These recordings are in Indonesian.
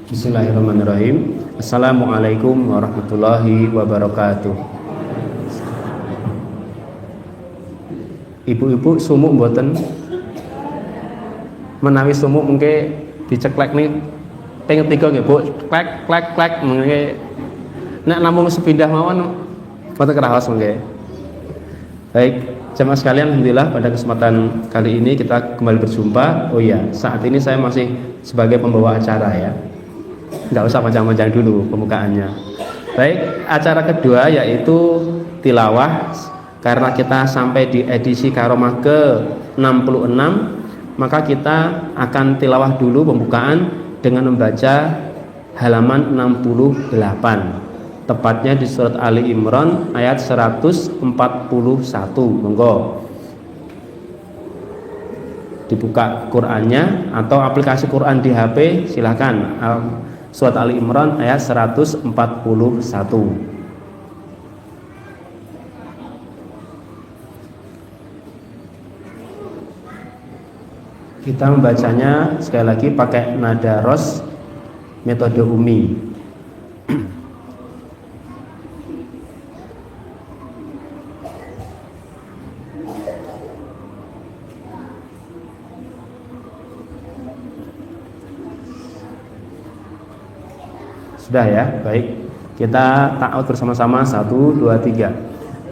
Bismillahirrahmanirrahim. Assalamualaikum warahmatullahi wabarakatuh. Ibu-ibu sumuk mboten? Menawi sumuk mengke diceklek nih ping 3 nggih Bu. Klek mengke nek namung sepindah mawon mboten keraos mengke. Baik, jemaah sekalian, alhamdulillah pada kesempatan kali ini kita kembali berjumpa. Oh iya, saat ini saya masih sebagai pembawa acara ya. Nggak usah panjang-panjang dulu pembukaannya. Baik, acara kedua yaitu tilawah. Karena kita sampai di edisi Karomah ke-66, maka kita akan tilawah dulu pembukaan dengan membaca halaman 68, tepatnya di surat Ali Imran ayat 141. Monggo dibuka Qur'annya atau aplikasi Qur'an di HP, silakan. Surat Ali Imran ayat 141. Kita membacanya sekali lagi pakai nada ros metode umi. Sudah ya, baik. Kita ta'awud bersama-sama. 1, 2, 3.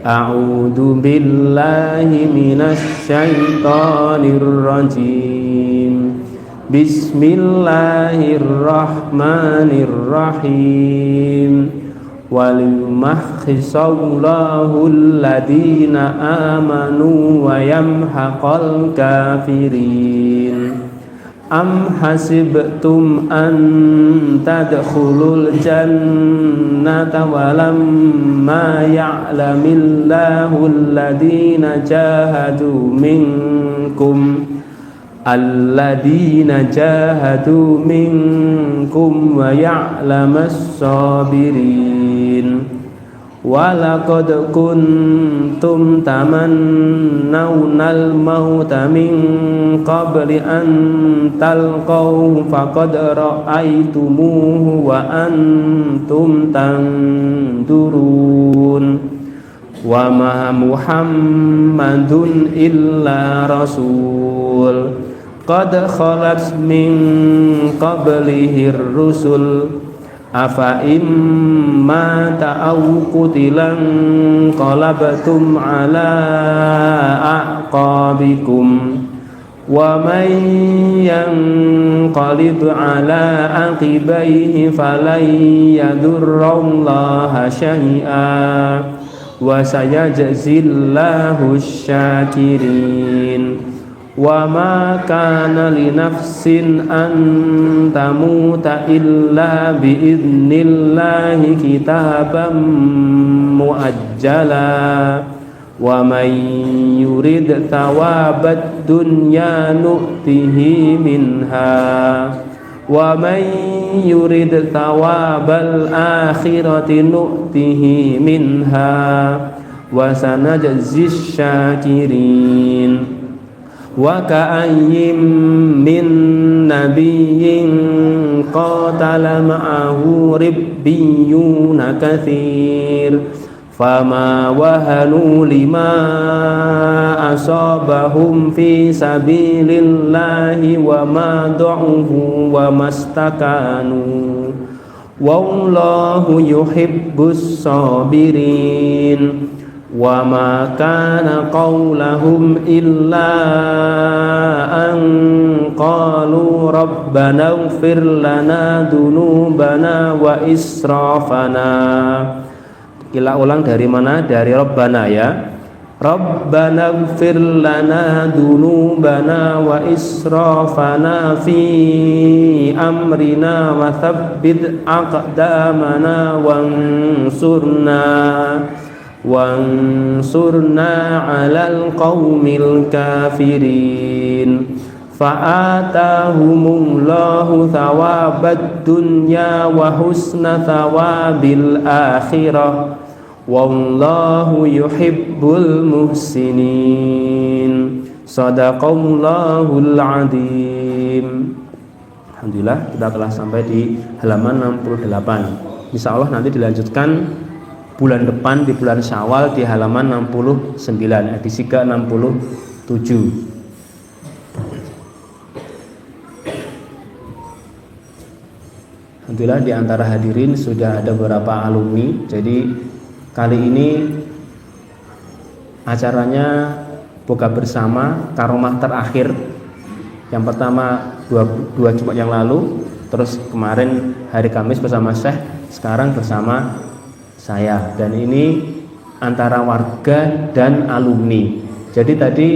A'udzu billahi minasy syaithanir rajim. Bismillahirrahmanirrahim. Wal yumahhisallahu alladhina amanu wa yamhaqal kafirin. Am hasibtum an tadkhulul jannata walamma ya'lamillahu alladhina jahadu minkum wa ya'lamas sabirin. Walaqad kuntum tamannawnal mauta min qabli an talqahu faqad ra'aytumuhu wa antum tanzurun. Wa ma Muhammadun illa rasul qad khalat min qablihir rusul afa imma ta'aw qutilan qalabtum ala aqabikum wa man yanqalib ala aqibaihi falan yadurrallaha syai'a wa sayajzillahu syakirin. Wa ma kana li nafsin an tamuta illa bi idnillahi kitaban muajjala wa man yurid thawabad dunya nu'tihi minha wa man yurid thawabal akhirati nu'tihi minha wa sanajzis syakirin. Wa ka'ayyim min nabiyyin qatala ma'ahu ribbiyuna katsir fama wahanu lima asabahum fi sabilillahi wa ma du'ufu wa mastakanu wallahu yuhibbus sabirin. Wa ma kana qawlahum illa an qalu rabbana ighfir lana dunubana wa israfana. Kita ulang dari mana? Dari Rabbana ya. Rabbana ighfir lana dunubana wa israfana fi amrina wa thabbit aqdamana wansurna 'alal qaumil kafirin. Fa'atahumullahu thawabad dunya wa husna thawabil akhirah wallahu yuhibbul muhsinin. Sadaqallahul adzim. Alhamdulillah kita telah sampai di halaman 68. Insya Allah nanti dilanjutkan bulan depan di bulan Syawal di halaman 69, edisi ke-67. Alhamdulillah di antara hadirin sudah ada beberapa alumni. Jadi kali ini acaranya buka bersama karomah terakhir. Yang pertama dua Jumat yang lalu, terus kemarin hari Kamis bersama Syekh, sekarang bersama saya. Dan ini antara warga dan alumni. Jadi tadi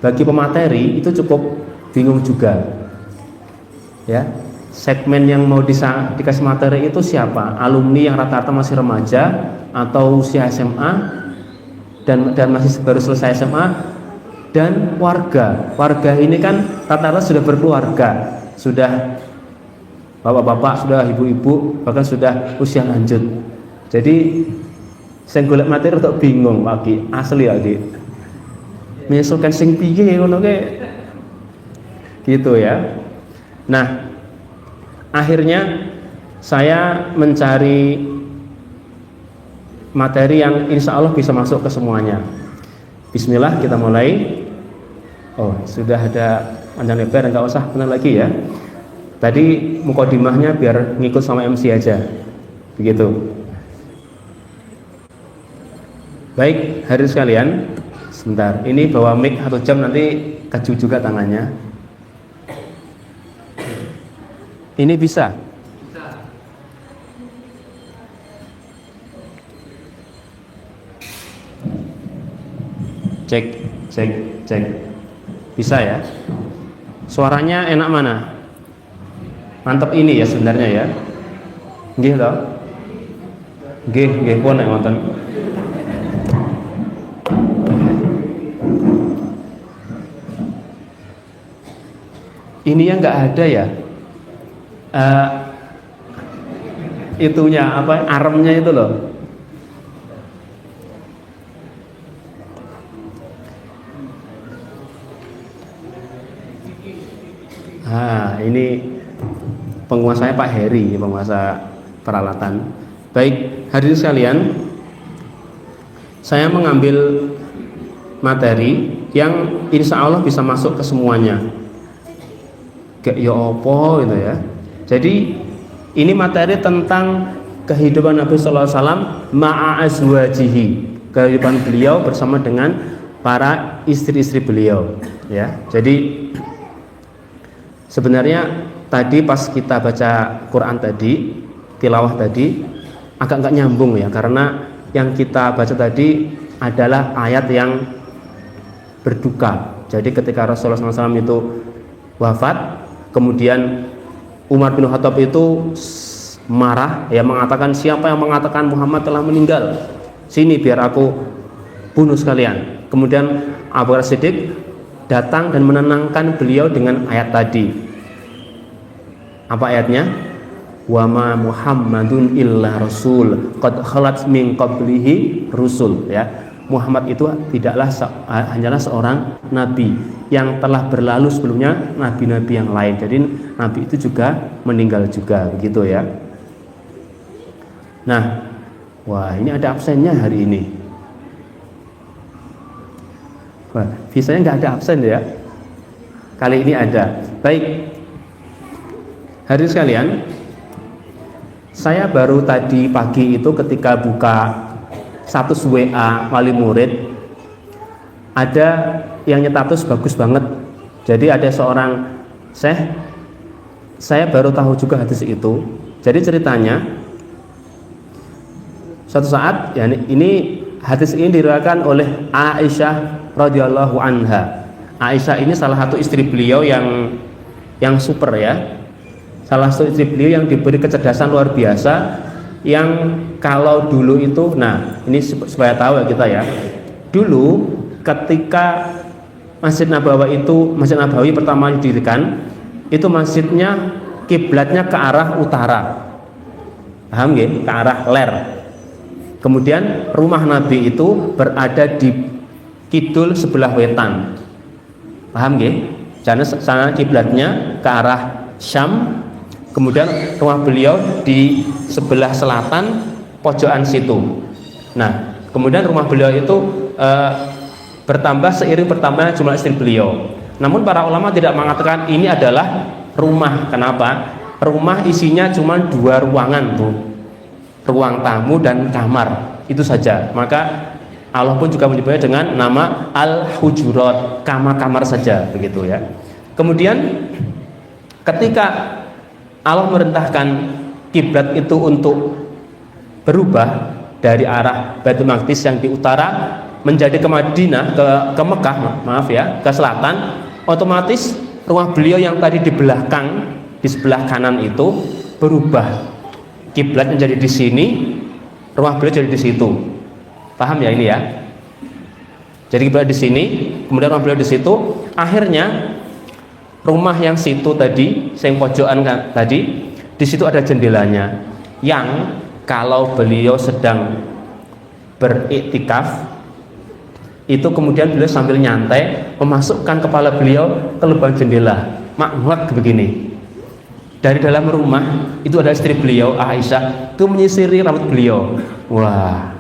bagi pemateri itu cukup bingung juga. Ya, segmen yang mau dikasih materi itu siapa? Alumni yang rata-rata masih remaja atau usia SMA dan masih baru selesai SMA, dan warga ini kan rata-rata sudah berkeluarga, sudah bapak-bapak, sudah ibu-ibu, bahkan sudah usia lanjut. Jadi saya golek materi untuk bingung lagi, asli lagi menyesuaikan sing piye ngono gitu ya. Nah, akhirnya saya mencari materi yang insya Allah bisa masuk ke semuanya. Bismillah, kita mulai. Oh, sudah ada panjang lebar, nggak usah benar lagi ya. Tadi mukadimahnya biar ngikut sama MC aja, begitu. Baik, hadirin sekalian, sebentar. Ini bawa mic 1 jam nanti keju juga tangannya. Ini bisa? Cek. Bisa ya? Suaranya enak mana? Mantap ini ya sebenarnya ya. Nggih toh? Nggih pun nek wonten. Ini yang nggak ada ya. Itunya apa? Aremnya itu loh. Ini penguasanya Pak Heri, penguasa peralatan. Baik, hadirin sekalian, saya mengambil materi yang insya Allah bisa masuk ke semuanya. Gak ya opo gitu ya. Jadi ini materi tentang kehidupan Nabi Sallallahu Alaihi Wasallam ma'a azwajihi, kehidupan beliau bersama dengan para istri-istri beliau. Ya, jadi sebenarnya tadi pas kita baca Quran tadi, tilawah tadi agak nggak nyambung ya, karena yang kita baca tadi adalah ayat yang berduka. Jadi ketika Rasulullah SAW itu wafat, kemudian Umar bin Khattab itu marah ya, mengatakan siapa yang mengatakan Muhammad telah meninggal, sini biar aku bunuh sekalian. Kemudian Abu Bakar Siddiq datang dan menenangkan beliau dengan ayat tadi. Apa ayatnya? Wa ma Muhammadun illa rasul qad khalat min qablihi rusul, ya. Muhammad itu tidaklah hanyalah seorang nabi yang telah berlalu sebelumnya nabi-nabi yang lain. Jadi nabi itu juga meninggal juga, begitu ya. Nah, wah ini ada absennya hari ini. Wah, visanya nggak ada absen ya. Kali ini ada. Baik, hadirin sekalian, saya baru tadi pagi itu ketika buka status WA wali murid, ada yang nyetatus bagus banget. Jadi ada seorang Syekh, saya baru tahu juga hadis itu. Jadi ceritanya, suatu saat ya, ini hadis ini diriwayatkan oleh Aisyah radhiyallahu anha. Aisyah ini salah satu istri beliau yang super ya. Salah satu istri beliau yang diberi kecerdasan luar biasa, yang kalau dulu itu, nah ini supaya tahu ya kita ya, dulu ketika Masjid Nabawi pertama didirikan, itu masjidnya kiblatnya ke arah utara, paham ya, ke arah ler. Kemudian rumah Nabi itu berada di kidul sebelah wetan, paham ya, karena sana kiblatnya ke arah Syam, Kemudian rumah beliau di sebelah selatan pojokan situ. Nah, kemudian rumah beliau itu bertambah seiring bertambahnya jumlah istri beliau. Namun para ulama tidak mengatakan ini adalah rumah. Kenapa? Rumah isinya cuma 2 ruangan, Bu. Ruang tamu dan kamar. Itu saja. Maka Allah pun juga menyebutnya dengan nama al-hujurat, kamar-kamar saja, begitu ya. Kemudian ketika Allah merintahkan kiblat itu untuk berubah dari arah Baitul Maqdis yang di utara menjadi ke Madinah, ke Mekah, maaf ya, ke selatan, otomatis rumah beliau yang tadi di belakang, di sebelah kanan itu berubah. Kiblat menjadi di sini, rumah beliau jadi di situ. Paham ya ini ya? Jadi kiblat di sini, kemudian rumah beliau di situ. Akhirnya rumah yang situ tadi, yang pojokan tadi, di situ ada jendelanya. Yang kalau beliau sedang beriktikaf, itu kemudian beliau sambil nyantai memasukkan kepala beliau ke lubang jendela, makmulak begini. Dari dalam rumah itu ada istri beliau Aisyah, itu menyisiri rambut beliau. Wah,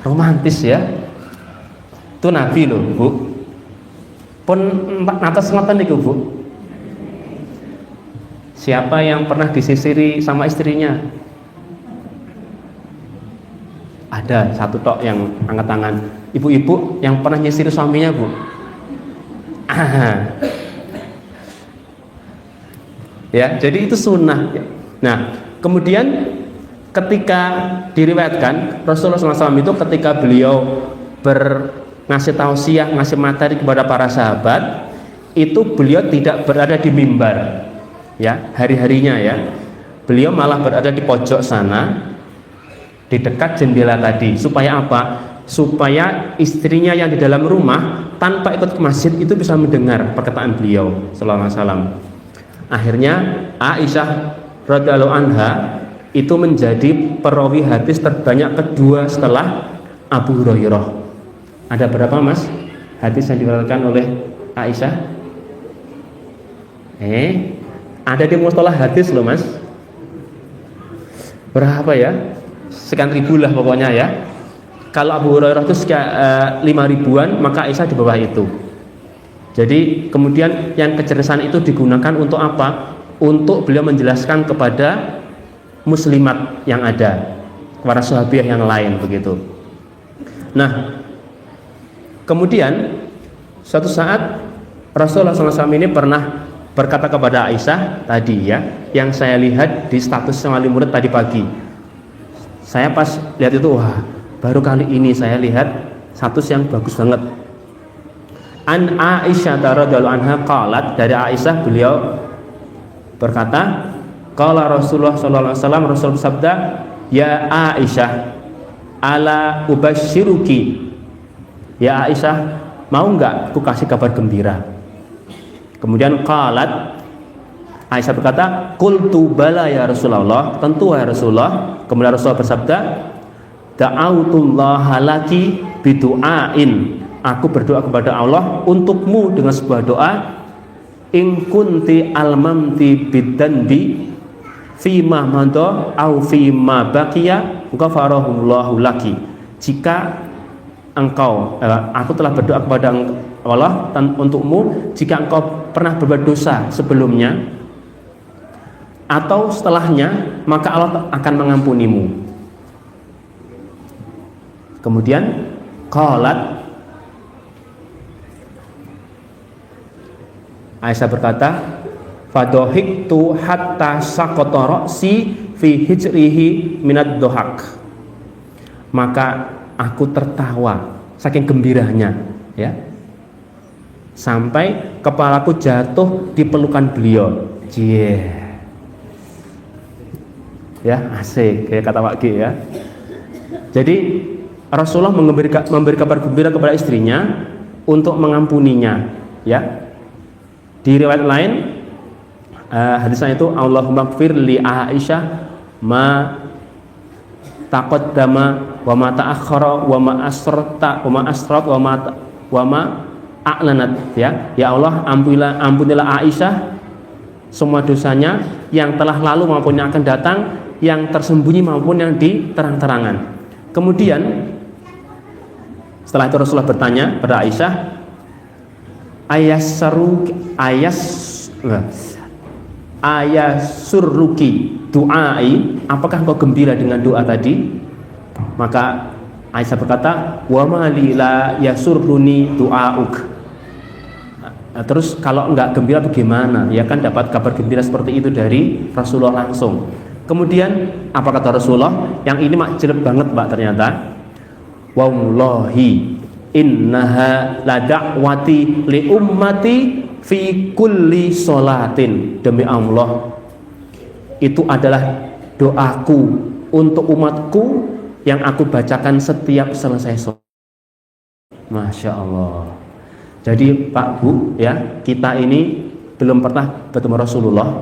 romantis ya. Itu Nabi loh, Bu. Pun atas ngoten niku, Bu. Siapa yang pernah disisiri sama istrinya? Ada satu tok yang angkat tangan. Ibu-ibu yang pernah nyisiri suaminya, Bu. Ya, jadi itu sunnah. Nah, kemudian ketika diriwayatkan Rasulullah SAW itu ketika beliau ngasih tausiah, ngasih materi kepada para sahabat, itu beliau tidak berada di mimbar, ya, hari-harinya ya. Beliau malah berada di pojok sana, di dekat jendela tadi. Supaya apa? Supaya istrinya yang di dalam rumah tanpa ikut ke masjid itu bisa mendengar perkataan beliau sallallahu alaihi wasallam. Akhirnya Aisyah radhiyallahu anha itu menjadi perawi hadis terbanyak kedua setelah Abu Hurairah. Ada berapa, Mas, hadis yang diriwayatkan oleh Aisyah? Ada di mustalah hadis loh, Mas. Berapa ya? Sekian ribu lah pokoknya ya. Kalau Abu Hurairah itu 5 ribuan, maka Aisyah di bawah itu. Jadi kemudian yang kecerdasan itu digunakan untuk apa? Untuk beliau menjelaskan kepada muslimat yang ada, kepada sahabiah yang lain begitu. Nah, kemudian suatu saat Rasulullah SAW ini pernah berkata kepada Aisyah tadi ya, yang saya lihat di status wali murid tadi pagi. Saya pas lihat itu, wah, baru kali ini saya lihat status yang bagus banget. An Aisyah radhiyallahu anha qalat, dari Aisyah beliau berkata, qala Rasulullah sallallahu alaihi wasallam, Rasul bersabda, ya Aisyah, ala ubasyiruki. Ya Aisyah, mau enggak aku kasih kabar gembira? Kemudian qalat, Aisyah berkata, qultu bala ya Rasulullah, tentu ya Rasulullah. Kemudian Rasulullah bersabda, da'autullaha laki bidu'ain, aku berdoa kepada Allah untukmu dengan sebuah doa, in kunti almamti bidanbi fima madha au fima baqiya ghafarahullahu laki. Jika engkau, aku telah berdoa kepada Allah untukmu, jika engkau pernah berbuat dosa sebelumnya atau setelahnya, maka Allah akan mengampunimu. Kemudian qalat, Aisyah berkata, fadohiktu hatta saqata ra'si fi hijrihi minad dohak. Maka aku tertawa saking gembiranya, ya, sampai kepalaku jatuh di pelukan beliau. Ya, asik kayak kata Pak G ya. Jadi Rasulullah memberi kabar gembira kepada istrinya untuk mengampuninya, ya. Di riwayat lain hadisnya itu, Allahumma gfir li Aisyah ma taqaddama wa ma ta'akhkhara wa ma asrarta wa ma asrat wa ma a'lanat, ya. Ya Allah, ampunilah Aisyah semua dosanya yang telah lalu maupun yang akan datang, yang tersembunyi maupun yang di terang-terangan. Kemudian setelah itu Rasulullah bertanya pada Aisyah, ayasurruki du'ai, apakah engkau gembira dengan doa tadi? Maka Aisyah berkata, wa ma li la yasurruni du'auk. Terus kalau enggak gembira bagaimana? Ya kan dapat kabar gembira seperti itu dari Rasulullah langsung. Kemudian apa kata Rasulullah? Yang ini mak jelek banget Mbak ternyata. Wallahi innaha la da'wati li ummati fi kulli sholatin. Demi Allah, itu adalah doaku untuk umatku yang aku bacakan setiap selesai sholat. Masya Allah. Jadi Pak Bu ya, kita ini belum pernah bertemu Rasulullah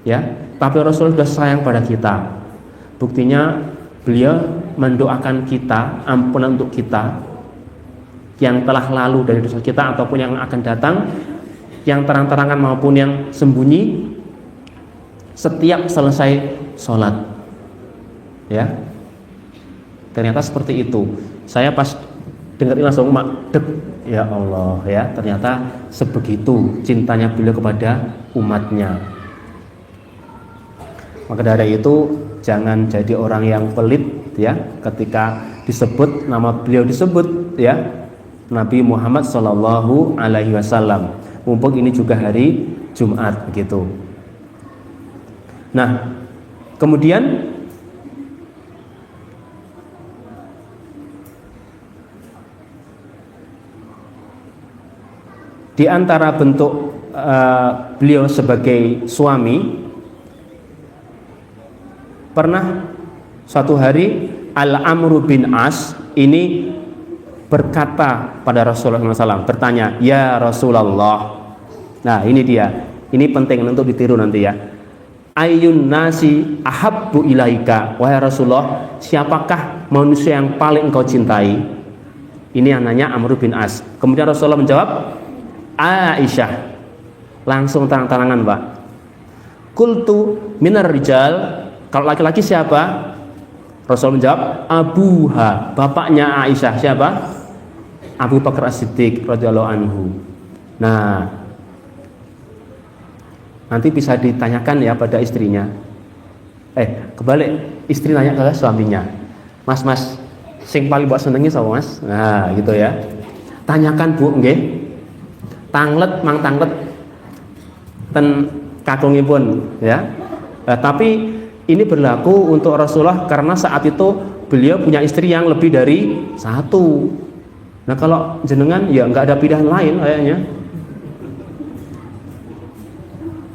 ya, tapi Rasulullah sudah sayang pada kita. Buktinya beliau mendoakan kita ampunan untuk kita yang telah lalu dari dosa kita ataupun yang akan datang, yang terang-terangan maupun yang sembunyi, setiap selesai sholat ya. Ternyata seperti itu. Saya pas dengar ini langsung dek, ya Allah ya, ternyata sebegitu cintanya beliau kepada umatnya. Maka dari itu jangan jadi orang yang pelit ya, ketika disebut nama beliau disebut ya, Nabi Muhammad Shallallahu Alaihi Wasallam. Mumpung ini juga hari Jumat begitu. Nah, kemudian di antara bentuk beliau sebagai suami, pernah suatu hari Al-Amru bin As ini berkata pada Rasulullah SAW, bertanya, ya Rasulullah. Nah ini dia, ini penting untuk ditiru nanti ya. Ayyun nasi ahabbu ilaika, wahai Rasulullah, siapakah manusia yang paling engkau cintai? Ini yang nanya Amr bin As. Kemudian Rasulullah menjawab, Aisyah. Langsung terang-terangan Pak. Qultu minar rijal, kalau laki-laki siapa? Rasul menjawab, abuha, bapaknya Aisyah. Siapa? Abu Bakar As-Siddiq radhiyallahu anhu. Nah, nanti bisa ditanyakan ya pada istrinya. Kebalik, istri nanya ke suaminya, Mas, sing paling buat senengi sama Mas. Nah, gitu ya. Tanyakan Bu, nggih. Tanglet mang tanglet ten kakungipun ya. Tapi ini berlaku untuk Rasulullah karena saat itu beliau punya istri yang lebih dari satu. Nah kalau jenengan ya nggak ada pilihan lain kayaknya.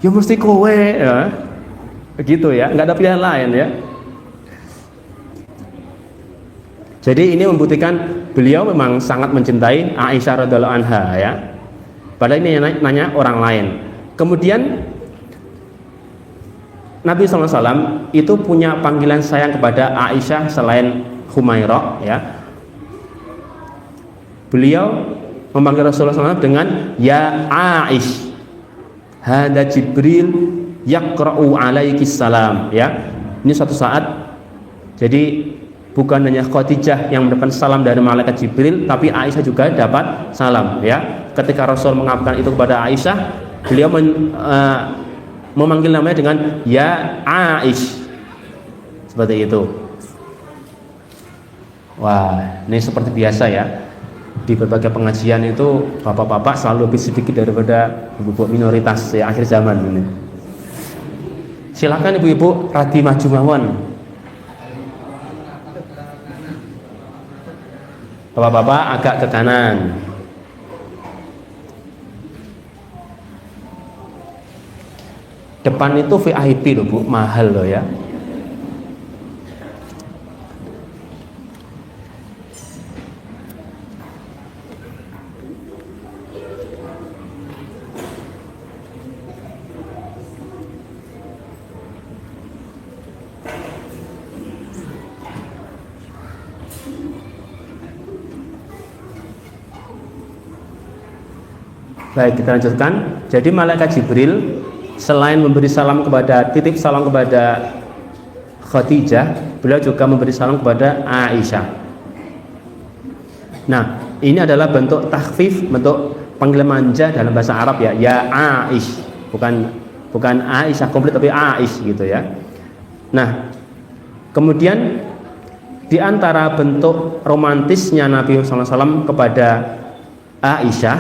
Ya mesti kowe ya. Begitu ya, nggak ada pilihan lain ya. Jadi ini membuktikan beliau memang sangat mencintai Aisyah radhiallahu anha ya. Padahal ini nanya orang lain. Kemudian Nabi SAW itu punya panggilan sayang kepada Aisyah selain Humairah ya. Beliau memanggil Rasulullah SAW dengan ya Aish, hada Jibril yaqra'u alaiki salam ya. Ini suatu saat jadi bukan hanya Khadijah yang mendapatkan salam dari malaikat Jibril, tapi Aisyah juga dapat salam ya. Ketika Rasul mengabarkan itu kepada Aisyah, beliau memanggil namanya dengan ya Aish, seperti itu. Wah, ini seperti biasa ya, di berbagai pengajian itu bapak-bapak selalu lebih sedikit daripada ibu-ibu minoritas ya akhir zaman ini. Silakan ibu-ibu radi maju mawon. Bapak-bapak agak ke kanan. Depan itu VIP loh Bu, mahal loh ya. Baik, kita lanjutkan. Jadi malaikat Jibril selain memberi salam kepada, titip salam kepada Khadijah, beliau juga memberi salam kepada Aisyah. Nah, ini adalah bentuk takhfif, bentuk panggilan manja dalam bahasa Arab ya. Ya Aish, bukan Aisyah komplit tapi Aish gitu ya. Nah, kemudian di antara bentuk romantisnya Nabi SAW kepada Aisyah,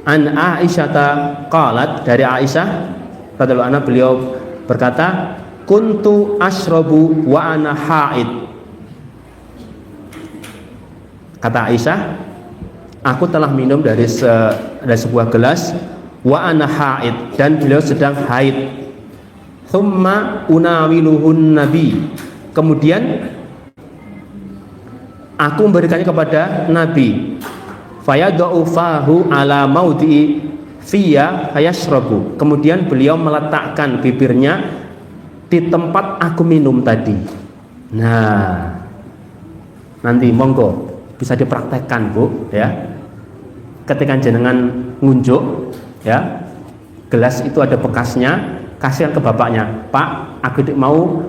an Aisyata qalat, dari Aisyah radhiyallahu anha beliau berkata, kuntu ashrabu wa ana haid. Kata Aisyah, aku telah minum dari sebuah gelas wa ana haid, dan beliau sedang haid. Thumma unawiluhun nabi, kemudian aku memberikannya kepada Nabi. Fayadau fahu ala maudi fiya hayashrabu, kemudian beliau meletakkan bibirnya di tempat aku minum tadi. Nah, nanti monggo bisa dipraktekkan Bu ya. Ketika jenengan ngunjuk ya, gelas itu ada bekasnya, kasihan ke bapaknya, Pak, aku mau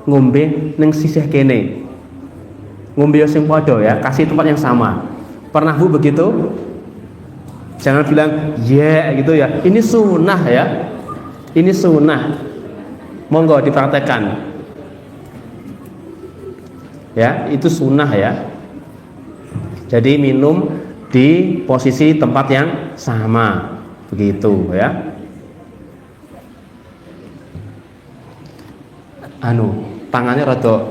ngombe neng sisih kene, ngombe sing padha ya, kasih tempat yang sama. Pernah Bu begitu? Jangan bilang yeah gitu ya. Ini sunnah ya. Ini sunnah. Monggo dipraktekkan. Ya, itu sunnah ya. Jadi minum di posisi tempat yang sama. Begitu ya. Tangannya rada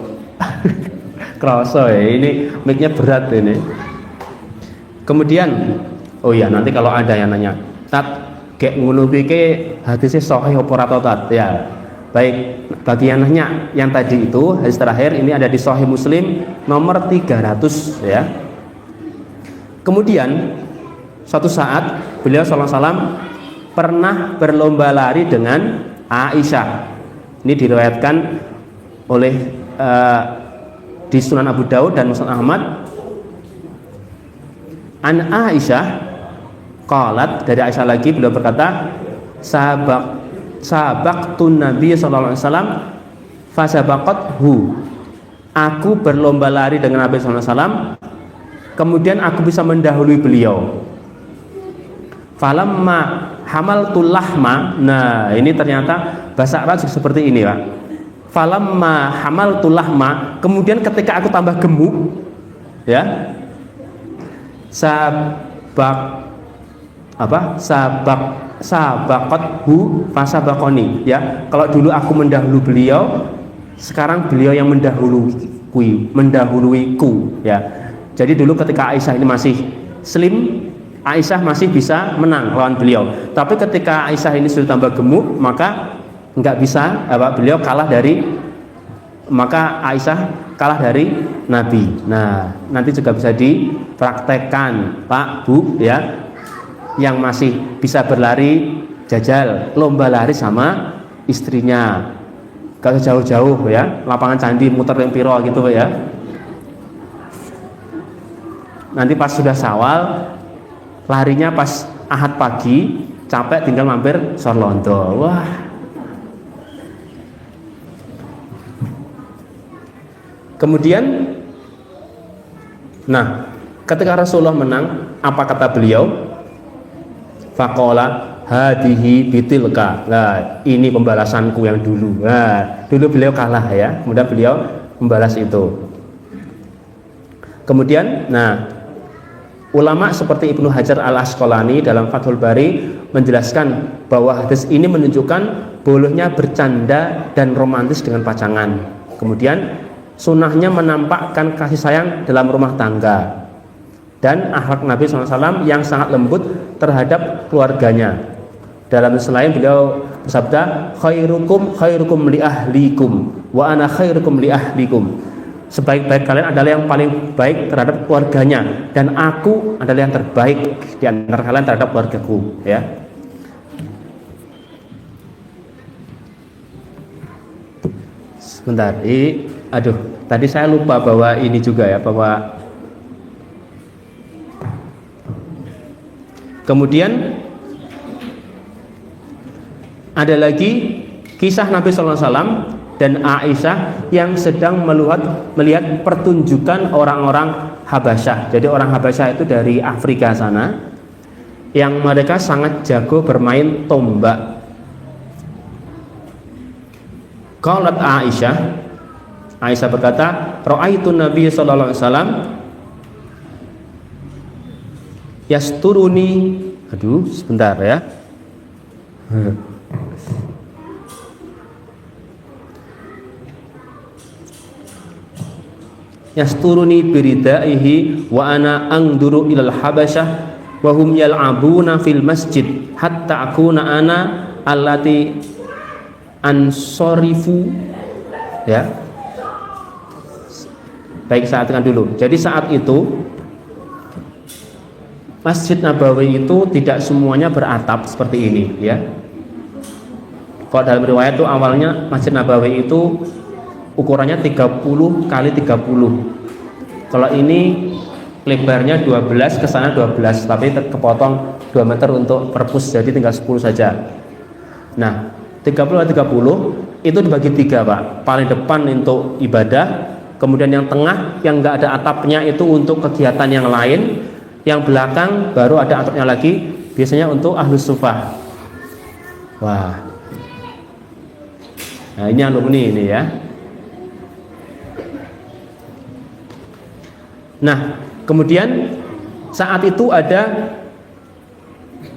kerasa ya. Ini mic-nya berat ini. Kemudian, oh ya, nanti kalau ada yang nanya, Tat, kayak ngono iki hadisnya sahih apa ora Tat? Ya. Baik, bagi yang nanya yang tadi itu hadis terakhir ini ada di Sahih Muslim nomor 300 ya. Kemudian suatu saat beliau sallallahu alaihi wasallam pernah berlomba lari dengan Aisyah. Ini diriwayatkan oleh di Sunan Abu Daud dan Musnad Ahmad. An Aisyah qalat, dari Aisyah lagi beliau berkata, sabaqtun Nabi sallallahu alaihi wasallam fasabaqathu, aku berlomba lari dengan Nabi sallallahu alaihi wasallam, kemudian aku bisa mendahului beliau. Falamma hamaltul lahma, nah ini ternyata bahasa Arab seperti ini Pak. Falamma hamaltul lahma, kemudian ketika aku tambah gemuk ya, sabaqathu fasabaqani ya. Kalau dulu aku mendahului beliau, sekarang beliau yang mendahuluiku ya. Jadi dulu ketika Aisyah ini masih slim, Aisyah masih bisa menang lawan beliau. Tapi ketika Aisyah ini sudah tambah gemuk, maka nggak bisa, beliau kalah dari, maka Aisyah kalah dari Nabi. Nah, nanti juga bisa dipraktekkan Pak Bu ya, yang masih bisa berlari, jajal lomba lari sama istrinya, gak jauh-jauh ya, lapangan candi muter yang piro gitu ya. Nanti pas sudah Syawal, larinya pas Ahad pagi, capek tinggal mampir Sorlondo. Wah. Kemudian, nah, ketika Rasulullah menang, apa kata beliau? Faqala hadihi bitilka. Nah, ini pembalasanku yang dulu. Nah, dulu beliau kalah ya, kemudian beliau membalas itu. Kemudian, nah, ulama seperti Ibnu Hajar Al-Asqalani dalam Fathul Bari menjelaskan bahwa hadis ini menunjukkan bolehnya bercanda dan romantis dengan pasangan. Kemudian sunnahnya menampakkan kasih sayang dalam rumah tangga dan akhlak Nabi SAW yang sangat lembut terhadap keluarganya. Dalam selain beliau bersabda, khairukum li ahlikum wa ana khairukum li ahlikum. Sebaik-baik kalian adalah yang paling baik terhadap keluarganya, dan aku adalah yang terbaik di antara kalian terhadap keluargaku ya. Sebentar, tadi saya lupa bahwa ini juga ya, bahwa Kemudian ada lagi kisah Nabi SAW dan Aisyah yang sedang melihat pertunjukan orang-orang Habasyah. Jadi orang Habasyah itu dari Afrika sana, yang mereka sangat jago bermain tombak. Qalat Aisyah berkata, ra'aitu Nabi sallallahu alaihi wasallam yasturuni. Aduh, sebentar ya. Yasturuni biridaihi wa ana angduru ilal habasyah wa hum yal'abuna fil masjid hatta akuna ana allati ansorifu. Ya, baik, saya artikan dulu. Jadi saat itu Masjid Nabawi itu tidak semuanya beratap seperti ini, ya. Kalau dalam riwayat itu awalnya Masjid Nabawi itu ukurannya 30 kali 30. Kalau ini lebarnya 12, ke sana 12, tapi kepotong 2 meter untuk perpus, jadi tinggal 10 saja. Nah, 30 kali 30 itu dibagi 3, Pak. Paling depan untuk ibadah, kemudian yang tengah yang enggak ada atapnya itu untuk kegiatan yang lain, yang belakang baru ada atapnya lagi, biasanya untuk ahlus sufah. Wah. Nah, ini alumni ini ya. Nah, kemudian saat itu ada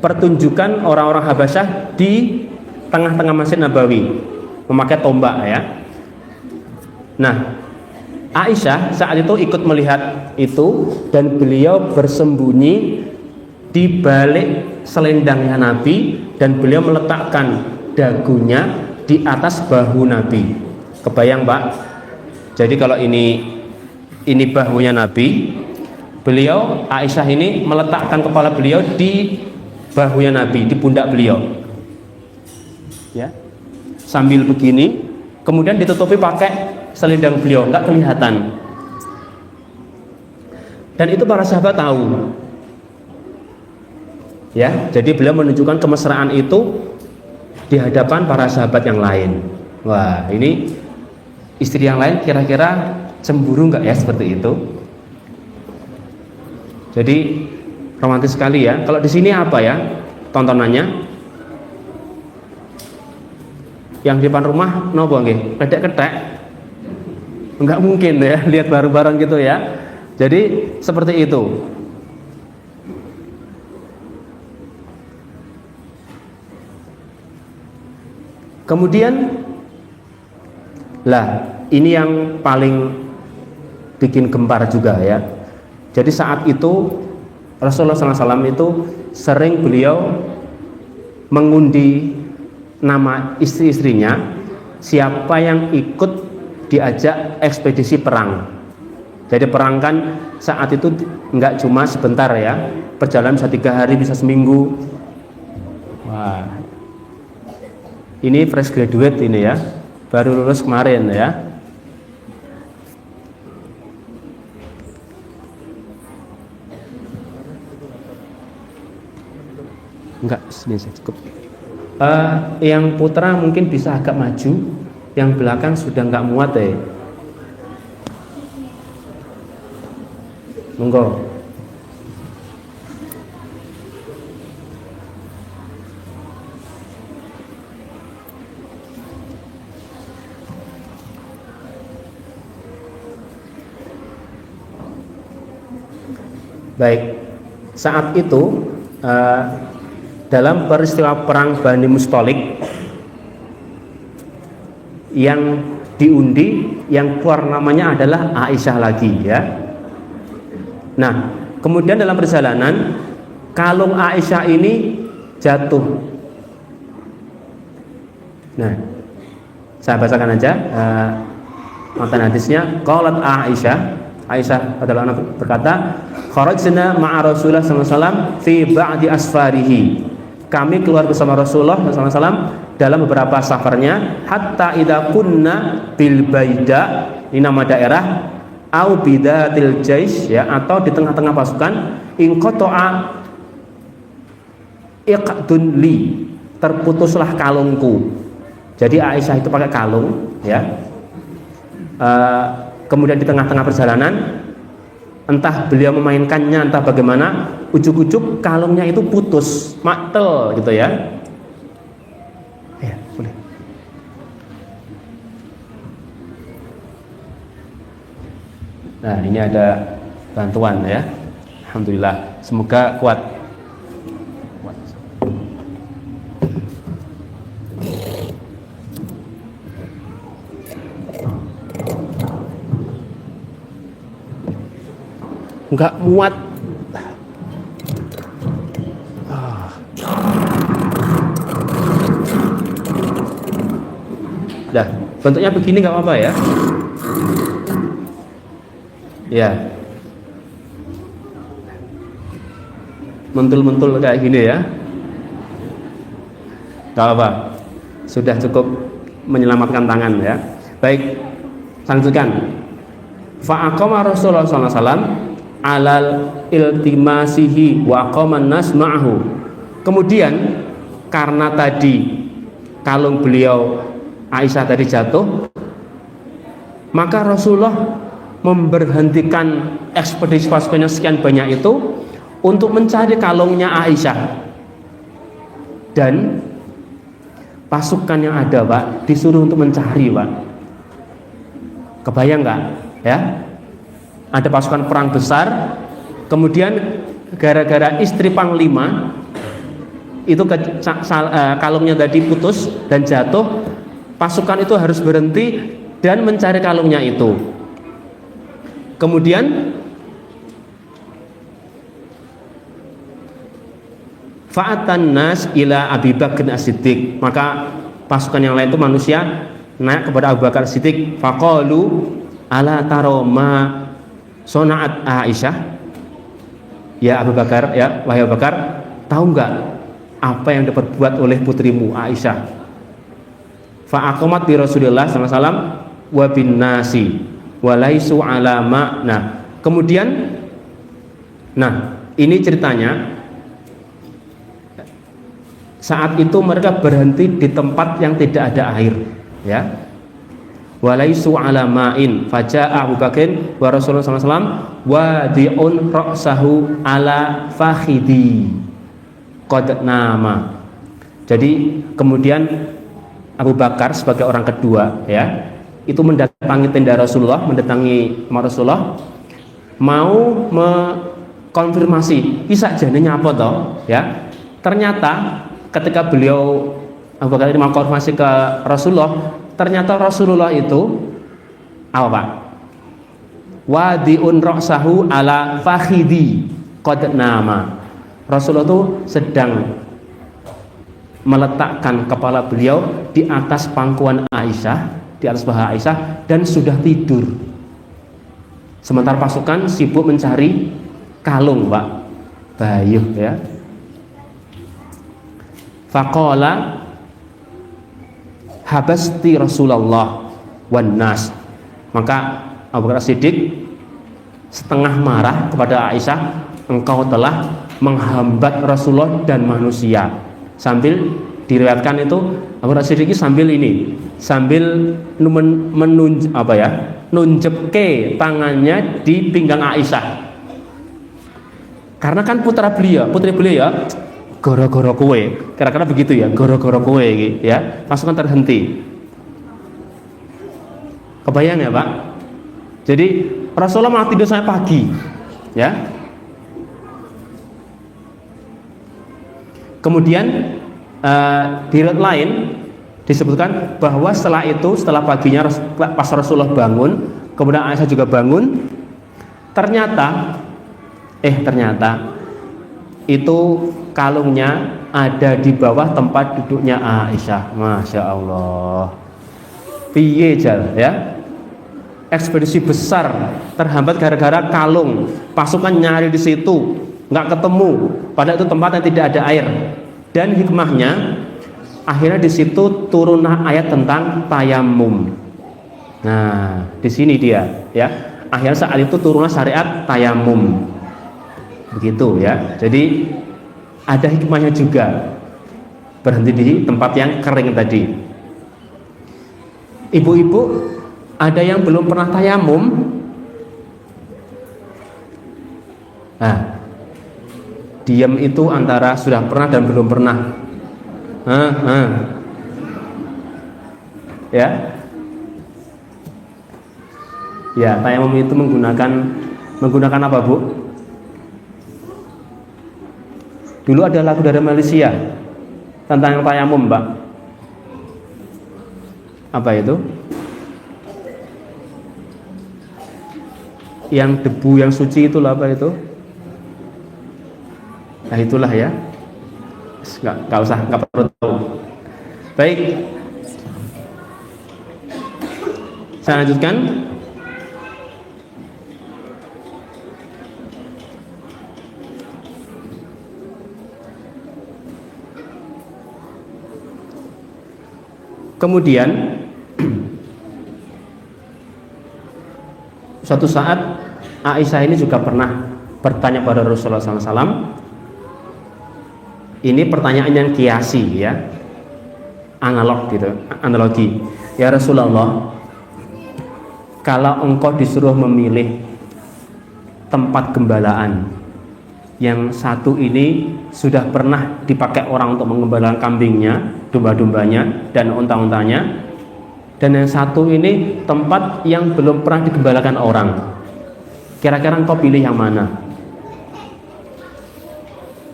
pertunjukan orang-orang Habasyah di tengah-tengah Masjid Nabawi memakai tombak, ya. Nah, Aisyah saat itu ikut melihat itu dan beliau bersembunyi di balik selendangnya Nabi dan beliau meletakkan dagunya di atas bahu Nabi. Kebayang, Pak? Jadi kalau ini bahunya Nabi, beliau, Aisyah ini meletakkan kepala beliau di bahunya Nabi, di pundak beliau, ya, sambil begini, kemudian ditutupi pakai selendang beliau, nggak kelihatan. Dan itu para sahabat tahu, ya. Jadi beliau menunjukkan kemesraan itu di hadapan para sahabat yang lain. Wah, ini istri yang lain kira-kira cemburu nggak ya seperti itu? Jadi romantis sekali ya. Kalau di sini apa ya tontonannya? Yang di depan rumah nopo nggih? Kedek-kedek? Enggak mungkin ya, lihat bareng-bareng gitu ya. Jadi seperti itu. Kemudian lah, ini yang paling bikin gempar juga ya. Jadi saat itu Rasulullah SAW itu sering beliau mengundi nama istri-istrinya siapa yang ikut diajak ekspedisi perang. Jadi perang kan saat itu nggak cuma sebentar ya, perjalanan bisa 3 hari, bisa seminggu. Wah, ini fresh graduate ini ya, baru lulus kemarin ya. Enggak, sini saya cukup. Yang putra mungkin bisa agak maju, yang belakang sudah nggak muat ya. Monggo. Baik, saat itu dalam peristiwa perang Bani Mustalik yang diundi, yang keluar namanya adalah Aisyah lagi ya. Nah, kemudian dalam perjalanan kalung Aisyah ini jatuh. Nah, saya bacakan aja matan hadisnya. Qalat Aisyah adalah anak berkata, kharajna ma'a Rasulullah sallallahu alaihi wasallam fi ba'di asfarihi. Kami keluar bersama Rasulullah sallallahu alaihi wasallam dalam beberapa safarnya, hatta idza kunna bil baida, ini nama daerah, au bidatil jais ya, atau di tengah-tengah pasukan, in qata'a iqdun li, terputuslah kalungku. Jadi Aisyah itu pakai kalung, ya. Kemudian di tengah-tengah perjalanan, entah beliau memainkannya, entah bagaimana, ujuk-ujuk kalungnya itu putus, maktel gitu ya. Ya, boleh. Nah, ini ada bantuan ya. Alhamdulillah, semoga kuat. Enggak muat. Dah, bentuknya begini nggak apa-apa ya. Ya. Mentul-mentul kayak gini ya. Nggak apa-apa. Sudah cukup menyelamatkan tangan ya. Baik, lanjutkan. Fa'aqama Rasulullah SAW alal iltimasihi wa aqaman nas ma'ahu. Kemudian karena tadi kalung beliau Aisyah tadi jatuh, maka Rasulullah memberhentikan ekspedisi pasukannya sekian banyak itu untuk mencari kalungnya Aisyah. Dan pasukan yang ada, Pak, disuruh untuk mencari, Pak. Kebayang nggak? Ya, ada pasukan perang besar, kemudian gara-gara istri panglima itu kalungnya tadi putus dan jatuh, pasukan itu harus berhenti dan mencari kalungnya itu. Kemudian fa'atan nas ila Abi Bakr As-Siddiq, maka pasukan yang lain itu manusia naik kepada Abu Bakar As-Siddiq, faqalu ala taro ma sona'at Aisyah, ya Abu Bakar, ya wahai Abu Bakar, tahu enggak apa yang diperbuat oleh putrimu Aisyah? Fa'aqamat bi Rasulillah sallallahu alaihi wasallam wa bin nasi walaisu ala ma. Nah, kemudian ini ceritanya saat itu mereka berhenti di tempat yang tidak ada air, ya. Walaisu ala ma'in faja'a Abu Bakrin wa Rasulullah sallallahu alaihi wasallam wadi'un ra'sahu ala fakhidi qad nama. Jadi kemudian Abu Bakar sebagai orang kedua, ya, itu mendatangi tenda Rasulullah, mendatangi Rasulullah, mau mengkonfirmasi kisah jadinya apa toh, ya. Ternyata ketika beliau Abu Bakar ini mengkonfirmasi ke Rasulullah, ternyata Rasulullah itu apa, Pak? Wadi'un ra'sahu ala fakhidi qad nama. Rasulullah itu sedang meletakkan kepala beliau di atas pangkuan Aisyah, di atas paha Aisyah, dan sudah tidur. Sementara pasukan sibuk mencari kalung, Pak. Bayuh ya. Faqala habasti Rasulullah wan nas. Maka Abu Bakar Siddiq setengah marah kepada Aisyah, engkau telah menghambat Rasulullah dan manusia. Sambil diriwayatkan itu Abu Bakar Siddiq sambil nunjepke tangannya di pinggang Aisyah. Karena kan putri beliau ya, goro-goro kue, kira-kira begitu ya, goro-goro kue gitu ya. Pasukan terhenti. Kebayang ya, Pak? Jadi Rasulullah malah tidur sampai pagi, ya. Kemudian di riwayat lain disebutkan bahwa setelah paginya pas Rasulullah bangun, kemudian Aisyah juga bangun, ternyata itu kalungnya ada di bawah tempat duduknya Aisyah. Masya Allah, piye jal ya, ekspedisi besar terhambat gara-gara kalung, pasukan nyari di situ nggak ketemu, padahal itu tempat yang tidak ada air. Dan hikmahnya akhirnya di situ turunlah ayat tentang tayamum. Nah, di sini dia ya, akhirnya saat itu turunlah syariat tayamum. Begitu ya. Jadi ada hikmahnya juga berhenti di tempat yang kering tadi. Ibu-ibu ada yang belum pernah tayamum, nah diam itu antara sudah pernah dan belum pernah. Ya, tayamum itu menggunakan apa, Bu? Dulu ada lagu dari Malaysia tentang tayamum, Mbak. Apa itu? Yang debu yang suci itulah, apa itu? Nah itulah ya. Nggak usah, nggak perlu tahu. Baik, saya lanjutkan. Kemudian suatu saat Aisyah ini juga pernah bertanya pada Rasulullah SAW. Ini pertanyaan yang kiasi ya, analog gitu, analogi. Ya Rasulullah, kalau engkau disuruh memilih tempat gembalaan, yang satu ini sudah pernah dipakai orang untuk mengembalakan kambingnya, domba-dombanya dan unta-untanya, dan yang satu ini tempat yang belum pernah digembalakan orang. Kira-kira engkau pilih yang mana?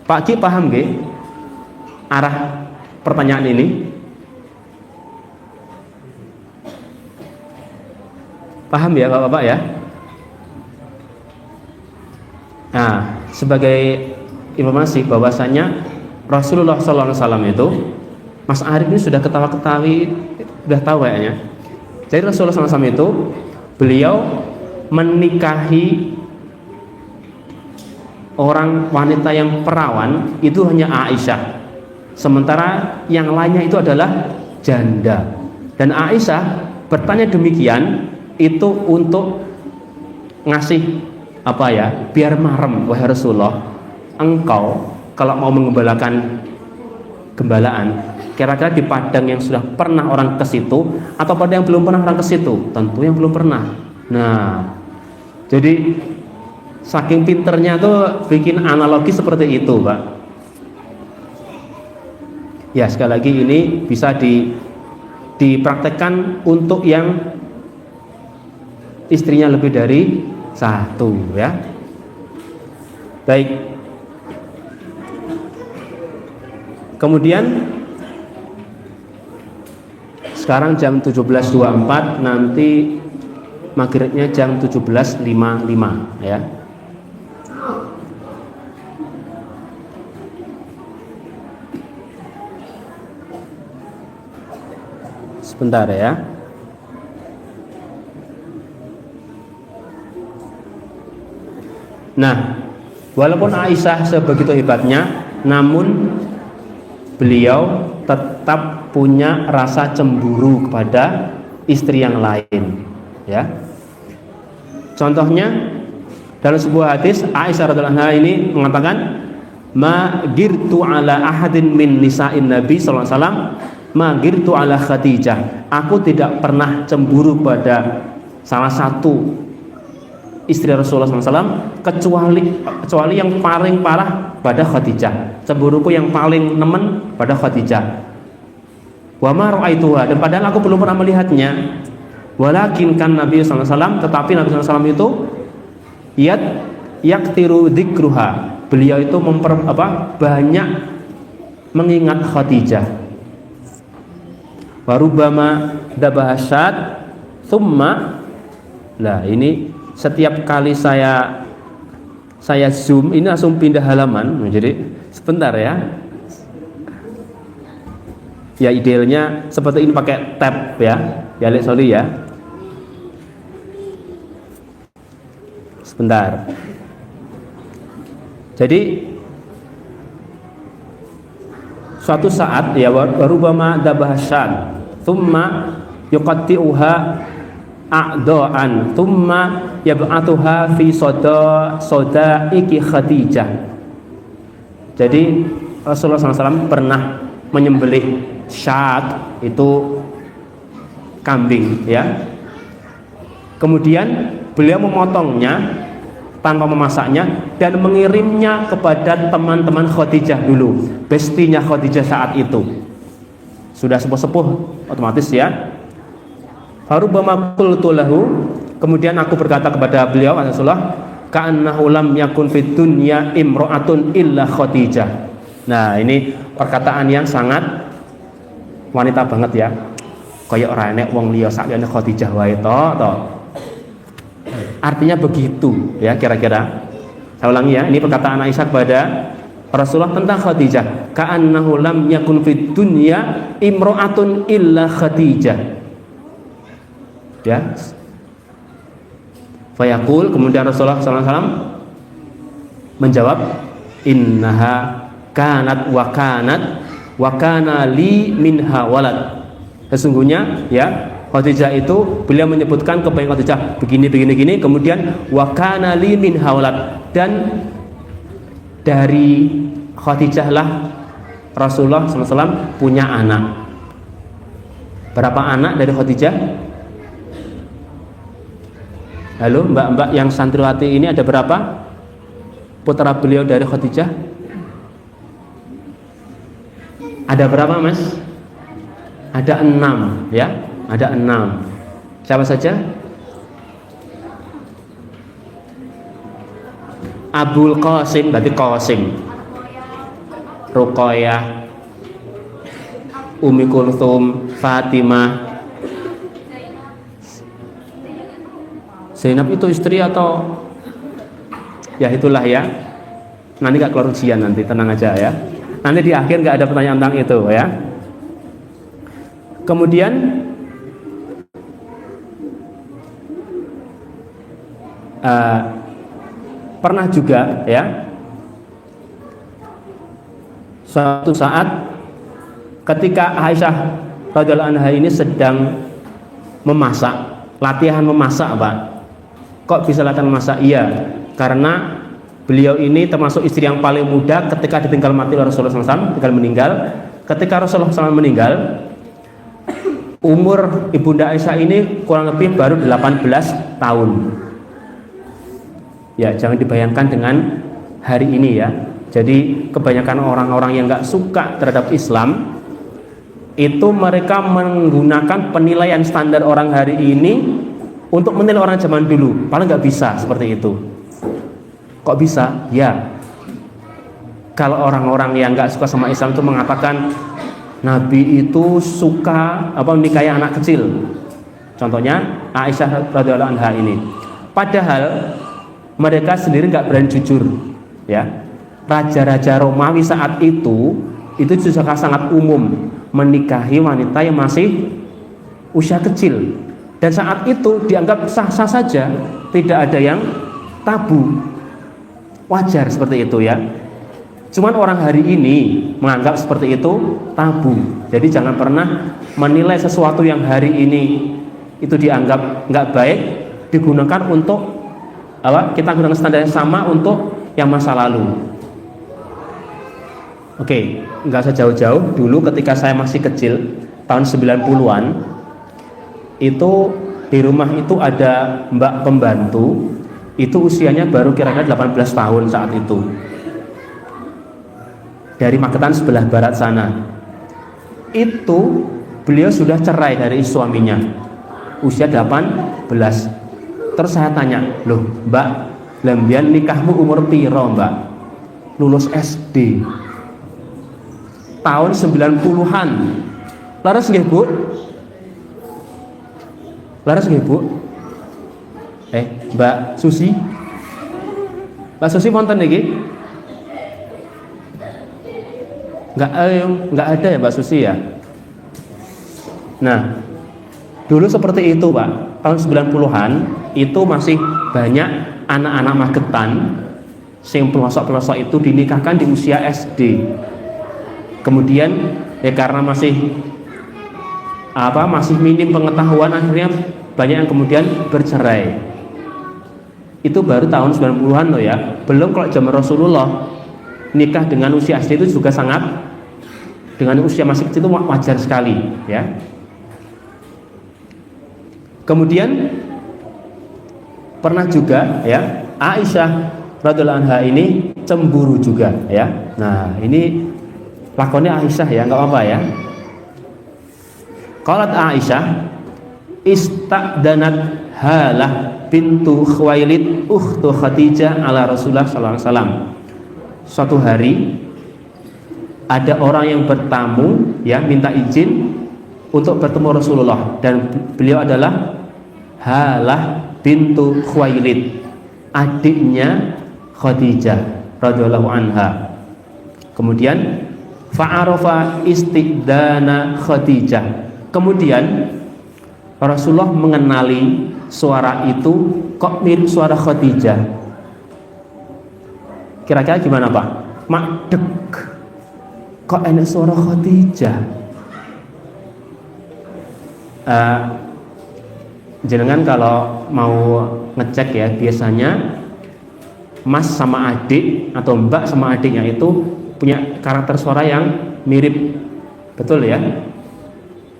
Pak Ki paham nggih arah pertanyaan ini? Paham ya Bapak-bapak ya? Nah, sebagai informasi bahwasanya Rasulullah SAW itu, Mas Arif ini sudah ketawa-ketawi, sudah tahu kayaknya. Jadi Rasulullah SAW itu beliau menikahi orang wanita yang perawan itu hanya Aisyah, sementara yang lainnya itu adalah janda. Dan Aisyah bertanya demikian itu untuk ngasih apa ya, biar marem, wahai Rasulullah, engkau kalau mau mengembalakan gembalaan, kira-kira di padang yang sudah pernah orang ke situ atau pada yang belum pernah orang ke situ? Tentu yang belum pernah. Nah, jadi saking pinternya tuh bikin analogi seperti itu, Pak. Ya, sekali lagi ini bisa dipraktekkan untuk yang istrinya lebih dari satu ya. Baik. Kemudian sekarang jam 17.24, nanti maghribnya jam 17.55 ya. Sebentar ya. Nah, walaupun Aisyah sebegitu hebatnya, namun beliau tetap punya rasa cemburu kepada istri yang lain ya. Contohnya dalam sebuah hadis, Aisyah radhiyallahu anha ini mengatakan, ma girtu ala ahadin min nisa'in Nabi sallallahu alaihi wasallam ma girtu ala Khadijah. Aku tidak pernah cemburu pada salah satu istri Rasulullah SAW kecuali yang paling parah pada Khadijah. Cemburuku yang paling nemen pada Khadijah. Wa ma ra'aituha, dan padahal aku belum pernah melihatnya. Walakin kan Nabi SAW, tetapi Nabi SAW itu yaktiru dzikruha. Beliau itu banyak mengingat Khadijah. Wa rubbama dabahasyat thumma, lah ini setiap kali saya zoom ini langsung pindah halaman. Jadi sebentar ya. Ya idealnya seperti ini pakai tab ya. Ya lihat sorry ya. Sebentar. Jadi suatu saat ya warubama dabahasan thumma yuqatti'uha a'dha'an thumma yab'atuha fi sodaiki Khadijah. Jadi Rasulullah SAW pernah menyembelih syat, itu kambing ya. Kemudian beliau memotongnya tanpa memasaknya dan mengirimnya kepada teman-teman Khadijah dulu, bestinya Khadijah saat itu. Sudah sepuh-sepuh otomatis ya. Farubbama qultu lahu, kemudian aku berkata kepada beliau Rasulullah, ka'annahu lam yakun fid dunya imra'atun illa Khadijah. Nah, ini perkataan yang sangat wanita banget ya. Kayak ora enek wong liya sakjane Khadijah wae to. Artinya begitu ya kira-kira. Saya ulangi ya, ini perkataan Aisyah kepada Rasulullah tentang Khadijah. Ka'annahu lam yakun fid dunya imra'atun illa Khadijah. Ya. Fayaqul, kemudian Rasulullah SAW menjawab, innaha kanat wa kana li minha walad. Sesungguhnya ya Khadijah itu, beliau menyebutkan kepada Khadijah begini, kemudian wa kana li minha walad, dan dari Khadijah lah Rasulullah SAW punya anak. Berapa anak dari Khadijah? Halo mbak-mbak yang santriwati ini, ada berapa putra beliau dari Khadijah? Ada berapa mas? Ada 6 ya, ada 6. Siapa saja? Abul Qasim, berarti Qasim, Ruqayyah, Ummi Kulthum, Fatimah. Zainab itu istri atau ya itulah ya. Nanti gak keluar ujian nanti, tenang aja ya. Nanti di akhir gak ada pertanyaan tentang itu ya. Kemudian pernah juga ya, suatu saat ketika Aisyah radhiyallahu anha ini sedang memasak, latihan memasak Pak. Kok bisa latihan memasak? Iya, karena beliau ini termasuk istri yang paling muda ketika ditinggal mati oleh Rasulullah SAW, tinggal meninggal. Ketika Rasulullah SAW meninggal, umur Ibunda Aisyah ini kurang lebih baru 18 tahun. Ya, jangan dibayangkan dengan hari ini ya. Jadi kebanyakan orang-orang yang gak suka terhadap Islam itu mereka menggunakan penilaian standar orang hari ini untuk menilai orang zaman dulu. Paling nggak bisa seperti itu. Kok bisa? Ya, kalau orang-orang yang nggak suka sama Islam itu mengatakan Nabi itu suka menikahi anak kecil. Contohnya Aisyah radhiyallahu anha ini. Padahal mereka sendiri nggak berani jujur. Ya, raja-raja Romawi saat itu juga sangat umum menikahi wanita yang masih usia kecil. Dan saat itu dianggap sah-sah saja, tidak ada yang tabu, wajar seperti itu ya. Cuman orang hari ini menganggap seperti itu tabu. Jadi jangan pernah menilai sesuatu yang hari ini itu dianggap nggak baik, digunakan untuk kita gunakan standar yang sama untuk yang masa lalu. Oke, nggak usah jauh-jauh. Dulu ketika saya masih kecil, tahun 90-an, itu di rumah itu ada mbak pembantu, itu usianya baru kira-kira 18 tahun saat itu, dari Magetan sebelah barat sana. Itu beliau sudah cerai dari suaminya, usia 18. Terus saya tanya, loh mbak, lembian nikahmu umur piro mbak? Lulus SD tahun 90-an. Laras nggih bu? Laras nggih bu? Mbak Susi? Mbak Susi wonten niki? Enggak ada ya Mbak Susi ya? Nah, dulu seperti itu Pak. Tahun 90-an itu masih banyak anak-anak Magetan sing pelosok-pelosok itu dinikahkan di usia SD. Kemudian ya karena masih minim pengetahuan, akhirnya banyak yang kemudian bercerai. Itu baru tahun 90-an loh ya. Belum kalau zaman Rasulullah. nikah dengan usia SD itu juga sangat, dengan usia masih kecil itu wajar sekali ya. Kemudian pernah juga ya Aisyah radhiyallahu anha ini cemburu juga ya. Nah ini lakonnya Aisyah ya, nggak apa-apa ya. Qalat Aisyah ista'danat Halah bintu Khuwailid ukhtu Khadijah ala Rasulullah sallallahu alaihi wasallam. Suatu hari ada orang yang bertamu ya, minta izin untuk bertemu Rasulullah, dan beliau adalah Halah bintu Khuwailid, adiknya Khadijah radhiyallahu anha. Kemudian fa'arafa istidana Khadijah. Kemudian Rasulullah mengenali suara itu kok mirip suara Khadijah. Kira-kira gimana Pak? Makdek, kok enak suara Khadijah? Jenengan kalau mau ngecek ya, biasanya mas sama adik atau mbak sama adiknya itu punya karakter suara yang mirip, betul ya?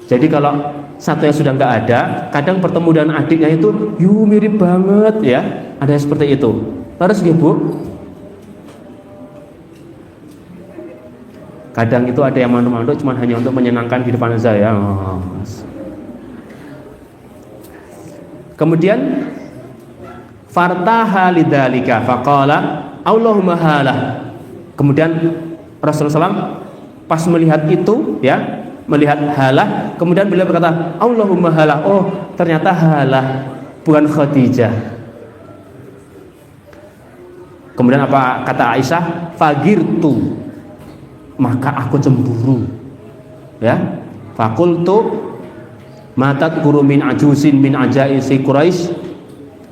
Jadi kalau satu yang sudah nggak ada, kadang bertemu dengan adiknya itu, mirip banget ya, ada yang seperti itu. Terus Bu, kadang itu ada yang mandu-mandu cuma hanya untuk menyenangkan kehidupan saya. Kemudian fartaha lidzalika faqala Allahumma halah. Kemudian Rasulullah SAW pas melihat itu ya, melihat Halah, kemudian beliau berkata Allahumma halah. Oh ternyata Halah bukan Khadijah. Kemudian apa kata Aisyah? Fagirtu, maka aku cemburu ya. Fakultu matat guru min ajusin min ajaisi Quraisy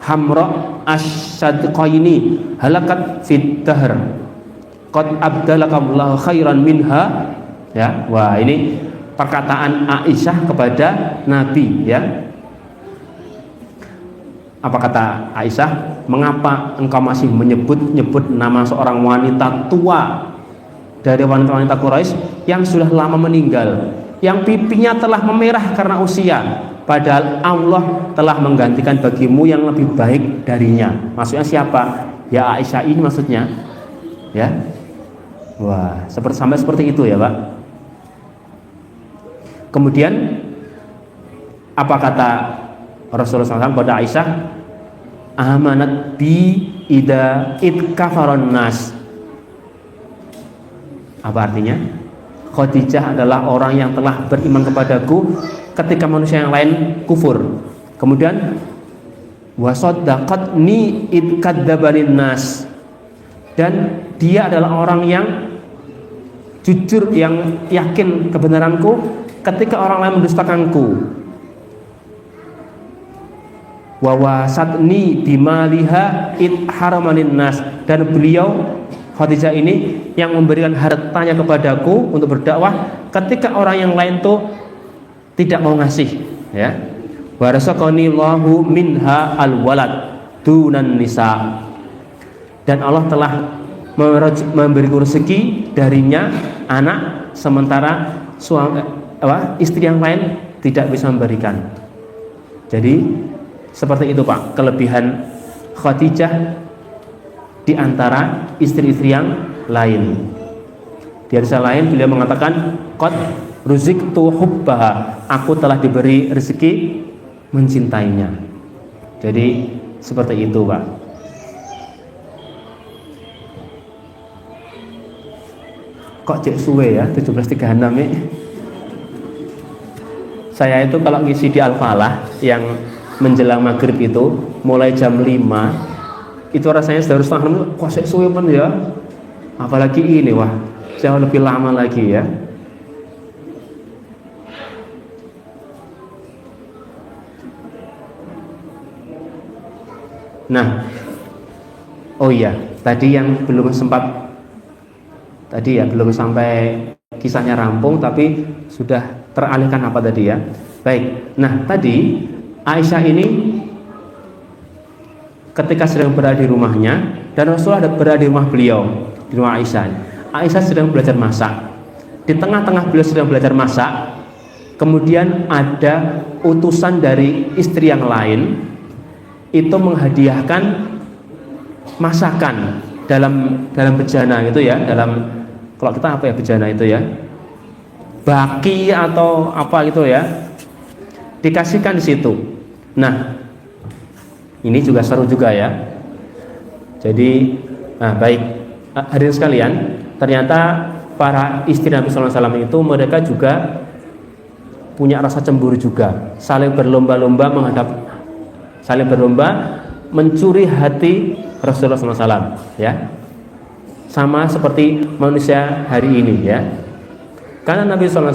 hamra asyadqaini halakat fit dahr qad abdalakallahu khairan minha ya. Wah ini perkataan Aisyah kepada Nabi ya. Apa kata Aisyah? Mengapa engkau masih menyebut-nyebut nama seorang wanita tua dari wanita-wanita Quraisy yang sudah lama meninggal, yang pipinya telah memerah karena usia, padahal Allah telah menggantikan bagimu yang lebih baik darinya. Maksudnya siapa? Ya Aisyah ini maksudnya ya. Wah sampai seperti itu ya Pak. Kemudian apa kata Rasulullah SAW pada Aisyah? Amanat bi ida itkafaron nas. Apa artinya? Khadijah adalah orang yang telah beriman kepadaku ketika manusia yang lain kufur. Kemudian wasaddaqatni id kadzabanin nas, dan dia adalah orang yang jujur, yang yakin kebenaranku ketika orang lain mendustakanku. Wa wasatni bimaliha id haramanin nas, dan beliau Khadijah ini yang memberikan hartanya kepadaku untuk berdakwah ketika orang yang lain tuh tidak mau ngasih ya. Wa razaqani Allahu minha alwalad dunan nisa, dan Allah telah memberi rezeki darinya anak, sementara istri yang lain tidak bisa memberikan. Jadi seperti itu Pak, kelebihan Khadijah di antara istri-istri yang lain. Di hadis lain beliau mengatakan qad ruziktu hubbaha, aku telah diberi rezeki mencintainya. Jadi seperti itu Pak. Kok cek suwe ya 17.36 nih. Saya itu kalau ngisi di Al-Falah yang menjelang maghrib itu mulai jam 5 itu rasanya sudah harus setengah 6. Kok cek suwe pun ya. Apalagi ini wah jauh lebih lama lagi ya. Nah, oh iya, tadi yang belum sempat, tadi ya belum sampai kisahnya rampung, tapi sudah teralihkan apa tadi ya. Baik, nah tadi Aisyah ini ketika sedang berada di rumahnya, dan Rasulullah berada di rumah beliau, di rumah Aisyah. Aisyah sedang belajar masak. Di tengah-tengah beliau sedang belajar masak, kemudian ada utusan dari istri yang lain itu menghadiahkan masakan dalam bejana gitu ya, dalam, kalau kita apa ya bejana itu ya, baki atau apa gitu ya, dikasihkan di situ. Nah, ini juga seru juga ya. Jadi, baik hadirin sekalian, ternyata para istri Nabi SAW itu mereka juga punya rasa cemburu juga, saling berlomba-lomba mencuri hati Rasulullah SAW, ya, sama seperti manusia hari ini ya. Karena Nabi SAW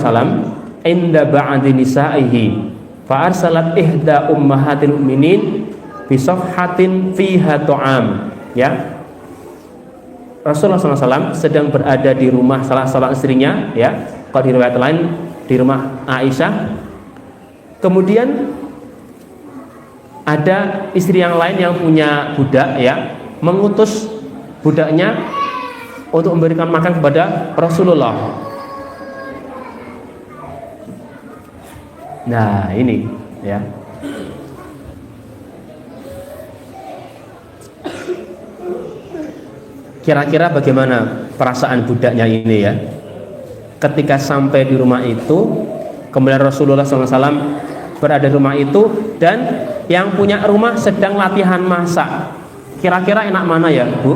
inda ba'di nisa'ihi fa arsalat ihda ummahatil mu'minin bi safhatin fiha ta'am, ya. Rasulullah SAW sedang berada di rumah salah seorang istrinya, ya, kalau di riwayat lain di rumah Aisyah. Kemudian ada istri yang lain yang punya budak, ya, mengutus budaknya untuk memberikan makan kepada Rasulullah. Nah, ini ya. Kira-kira bagaimana perasaan budaknya ini ya? Ketika sampai di rumah itu, kemudian Rasulullah SAW berada di rumah itu, dan yang punya rumah sedang latihan masak. Kira-kira enak mana ya, Bu?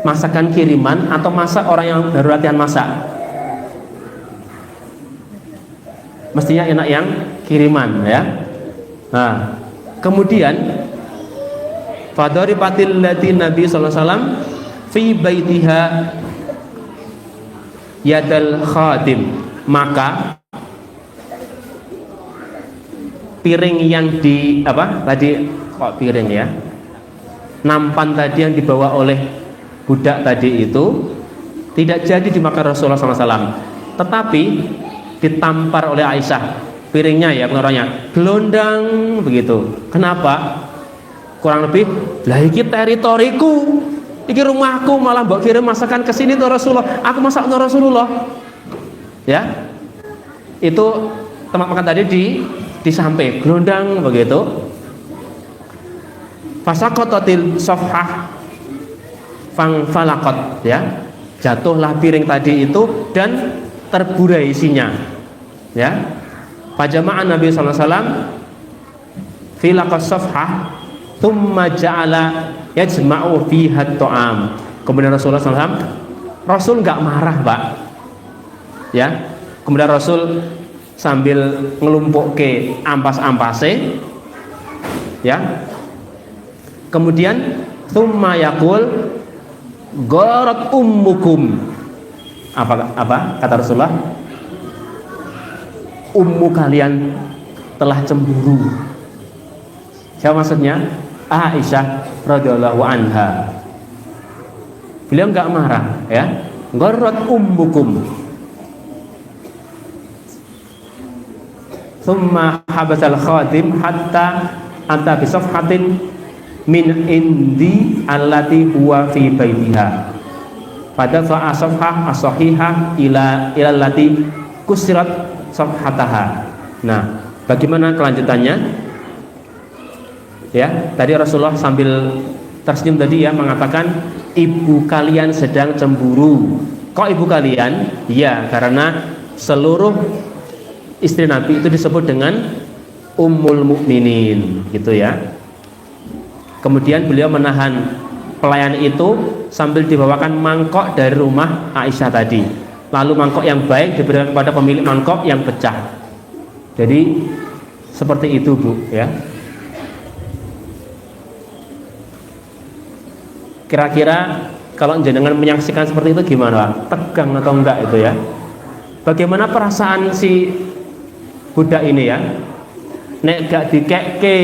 Masakan kiriman atau masak orang yang baru latihan masak? Mestinya enak yang kiriman ya. Nah, kemudian fadaribatil lati Nabi sallallahu alaihi wasallam fi baitiha yadal khadim, maka piring yang di piring ya, nampan tadi yang dibawa oleh budak tadi itu tidak jadi dimakan Rasulullah SAW, tetapi ditampar oleh Aisyah piringnya ya, pengaruhnya gelondang begitu. Kenapa? Kurang lebih, lah iki teritoriku, iki rumahku, malah mbok kirim masakan ke sini tuh Rasulullah, aku masak untuk Rasulullah. Ya. Itu tempat makan tadi di samping gelondang begitu. Fasaqatatil safhah falaqat, ya. Jatuhlah piring tadi itu dan terburai isinya. Ya. Pajama'an Nabi sallallahu alaihi wasallam fi laqas safhah thumma ja'ala yajma'u fiha ta'am. Kemudian Rasulullah SAW, Rasul nggak marah, Pak. Ya. Kemudian Rasul sambil ngelumpukke ampas-ampase, ya. Kemudian thumma yaqul gharat ummukum. Apa kata Rasulullah? Ummu kalian telah cemburu. Siapa maksudnya? Aisyah radhiyallahu anha. Beliau enggak marah, ya. Gharat ummukum. Thumma habasal khadim hatta anta bi safhatin min indi allati huwa fi baitiha. Pada fa safhah as-sahihah ila allati kusirat safhataha. Nah, bagaimana kelanjutannya? Ya, tadi Rasulullah sambil tersenyum tadi ya mengatakan ibu kalian sedang cemburu. Kok ibu kalian? Ya, karena seluruh istri Nabi itu disebut dengan Ummul Mukminin, gitu ya. Kemudian beliau menahan pelayan itu sambil dibawakan mangkok dari rumah Aisyah tadi. Lalu mangkok yang baik diberikan kepada pemilik mangkok yang pecah. Jadi seperti itu, Bu, ya. Kira-kira kalau jenengan menyaksikan seperti itu gimana, Pak? Tegang atau enggak itu ya? Bagaimana perasaan si budak ini ya? Nek gak dikekke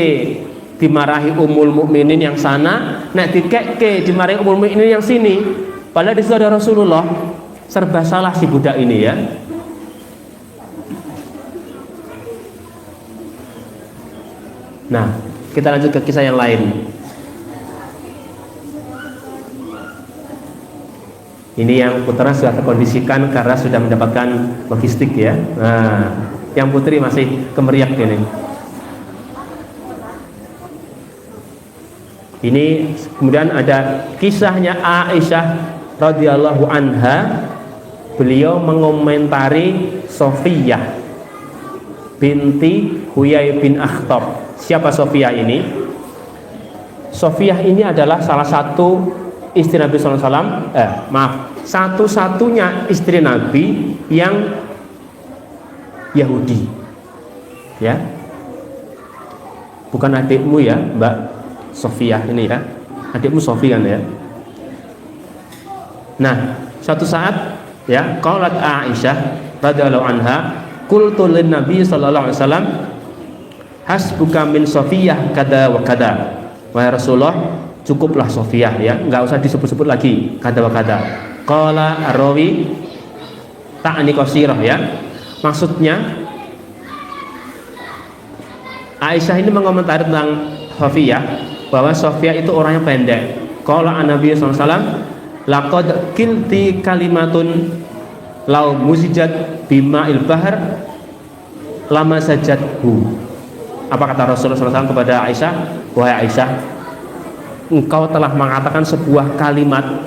dimarahi Ummul Mukminin yang sana, nek dikekke dimarahi Ummul Mukminin yang sini. Padahal di situ ada Rasulullah. Serba salah si budak ini ya. Nah, kita lanjut ke kisah yang lain. Ini yang putra sudah terkondisikan karena sudah mendapatkan logistik ya. Nah, yang putri masih kemeriak ini. Ini kemudian ada kisahnya Aisyah radhiyallahu anha. Beliau mengomentari Sofiyah binti Huyai bin Akhtab. Siapa Sofiyah ini? Sofiyah ini adalah salah satu istri Nabi SAW. Satu-satunya istri Nabi yang Yahudi. Ya, bukan adikmu ya, Mbak Sofiyah ini ya. Adikmu Sofi kan ya. Nah, suatu saat ya, qalat Aisyah radhiyallahu anha, qultu lin Nabi sallallahu alaihi wasallam, hasbuka min Sofiyah kada wa kada. Wahai Rasulullah, cukuplah Sofiyah ya, enggak usah disebut-sebut lagi kada wa kada. Qala ar-rawi ta'ni qasirah ya. Maksudnya Aisyah ini mengomentari tentang Sofiyah bahwa Sofiyah itu orang yang pendek. Qala an-nabi sallallahu alaihi wasallam, laqad kilti kalimatun lau muzijat bima'il bahar lama sajadhu. Apa kata Rasulullah SAW kepada Aisyah? Wahai Aisyah, engkau telah mengatakan sebuah kalimat,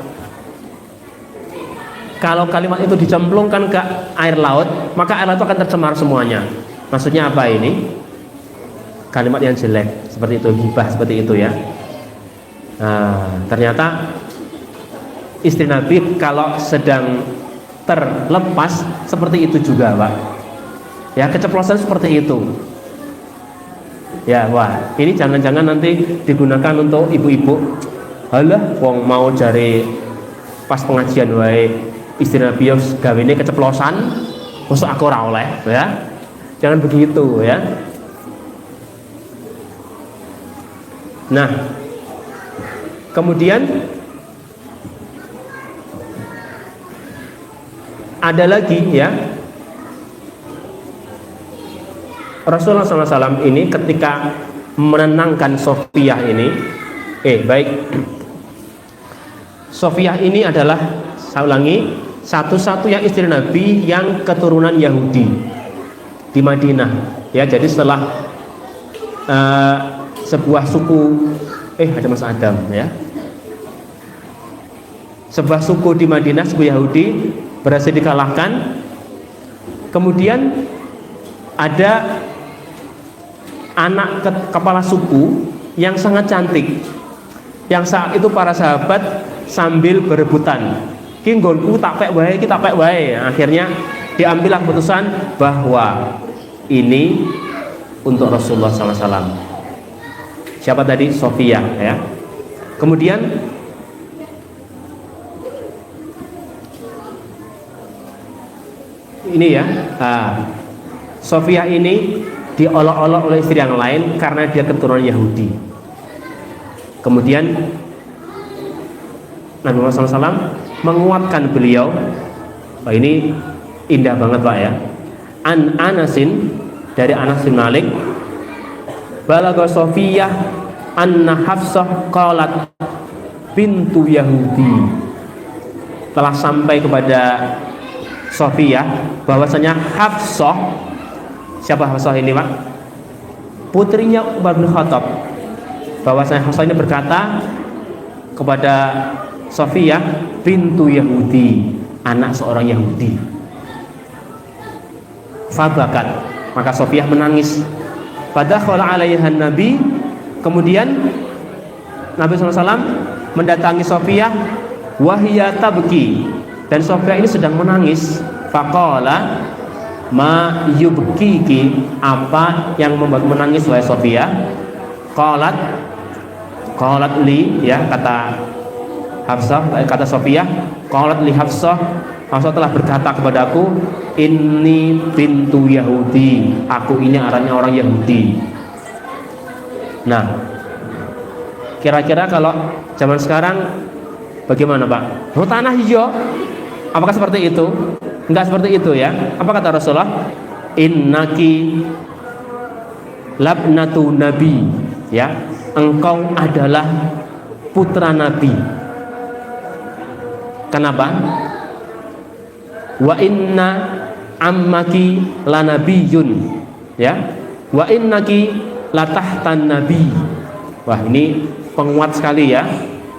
kalau kalimat itu dicemplungkan ke air laut, maka air laut itu akan tercemar semuanya. Maksudnya apa ini? Kalimat yang jelek seperti itu, ghibah seperti itu ya. Nah, ternyata istri Nabi kalau sedang terlepas seperti itu juga, Pak. Ya, keceplosan seperti itu. Ya, wah, ini jangan-jangan nanti digunakan untuk ibu-ibu. Halah, wong mau cari pas pengajian wae istri Nabi gawene keceplosan, mosok aku ora oleh, ya. Jangan begitu, ya. Nah, kemudian ada lagi ya, Rasulullah SAW ini ketika menenangkan Sofiyah ini, Sofiyah ini adalah, saya ulangi, satu-satunya istri Nabi yang keturunan Yahudi di Madinah. Ya, jadi setelah sebuah suku, ada Mas Adam ya, sebuah suku di Madinah, suku Yahudi berhasil dikalahkan. Kemudian ada anak kepala suku yang sangat cantik, yang saat itu para sahabat sambil berebutan, ki nggonku tak pek wae, ki tak pek wae. Akhirnya diambillah keputusan bahwa ini untuk Rasulullah SAW. Siapa tadi? Sofiyah ya. Kemudian ini ya, Sofiyah ini diolok-olok oleh istri yang lain karena dia keturunan Yahudi. Kemudian Nabi Muhammad SAW menguatkan beliau. Wah, ini indah banget Pak ya. An Anasin, dari Anas bin Malik, balagha Sofiyah anna Hafsah qalat bintu Yahudi. Telah sampai kepada Sofiyah bahwasanya Hafsah, siapa Hafsah ini Pak? Putrinya Umar bin Khattab. Bahwasanya Hafsah ini berkata kepada Sofiyah, bintu Yahudi, anak seorang Yahudi. Fabakat, maka Sofiyah menangis. Fadakhala 'alaihan Nabi, kemudian Nabi SAW mendatangi Sofiyah, wahiyya tabki, dan Sofiyah ini sedang menangis. Faqala ma yubkiki, apa yang membuat menangis wahai Sofiyah? Qalat li, ya, kata Hafsah, kata Sofiyah, qalat li Hafsah, Hafsah telah berkata kepadaku, inni bintu Yahudi, aku ini anaknya orang Yahudi. Nah, kira-kira kalau zaman sekarang bagaimana Pak? Oh, tanah hijau, apakah seperti itu? Enggak seperti itu ya. Apa kata Rasulullah? Innaki labnatu nabi, ya, engkau adalah putra Nabi. Kenapa? Wa inna ammaki lanabiyun, ya. Wa innaki latahtan nabi. Wah, ini penguat sekali ya.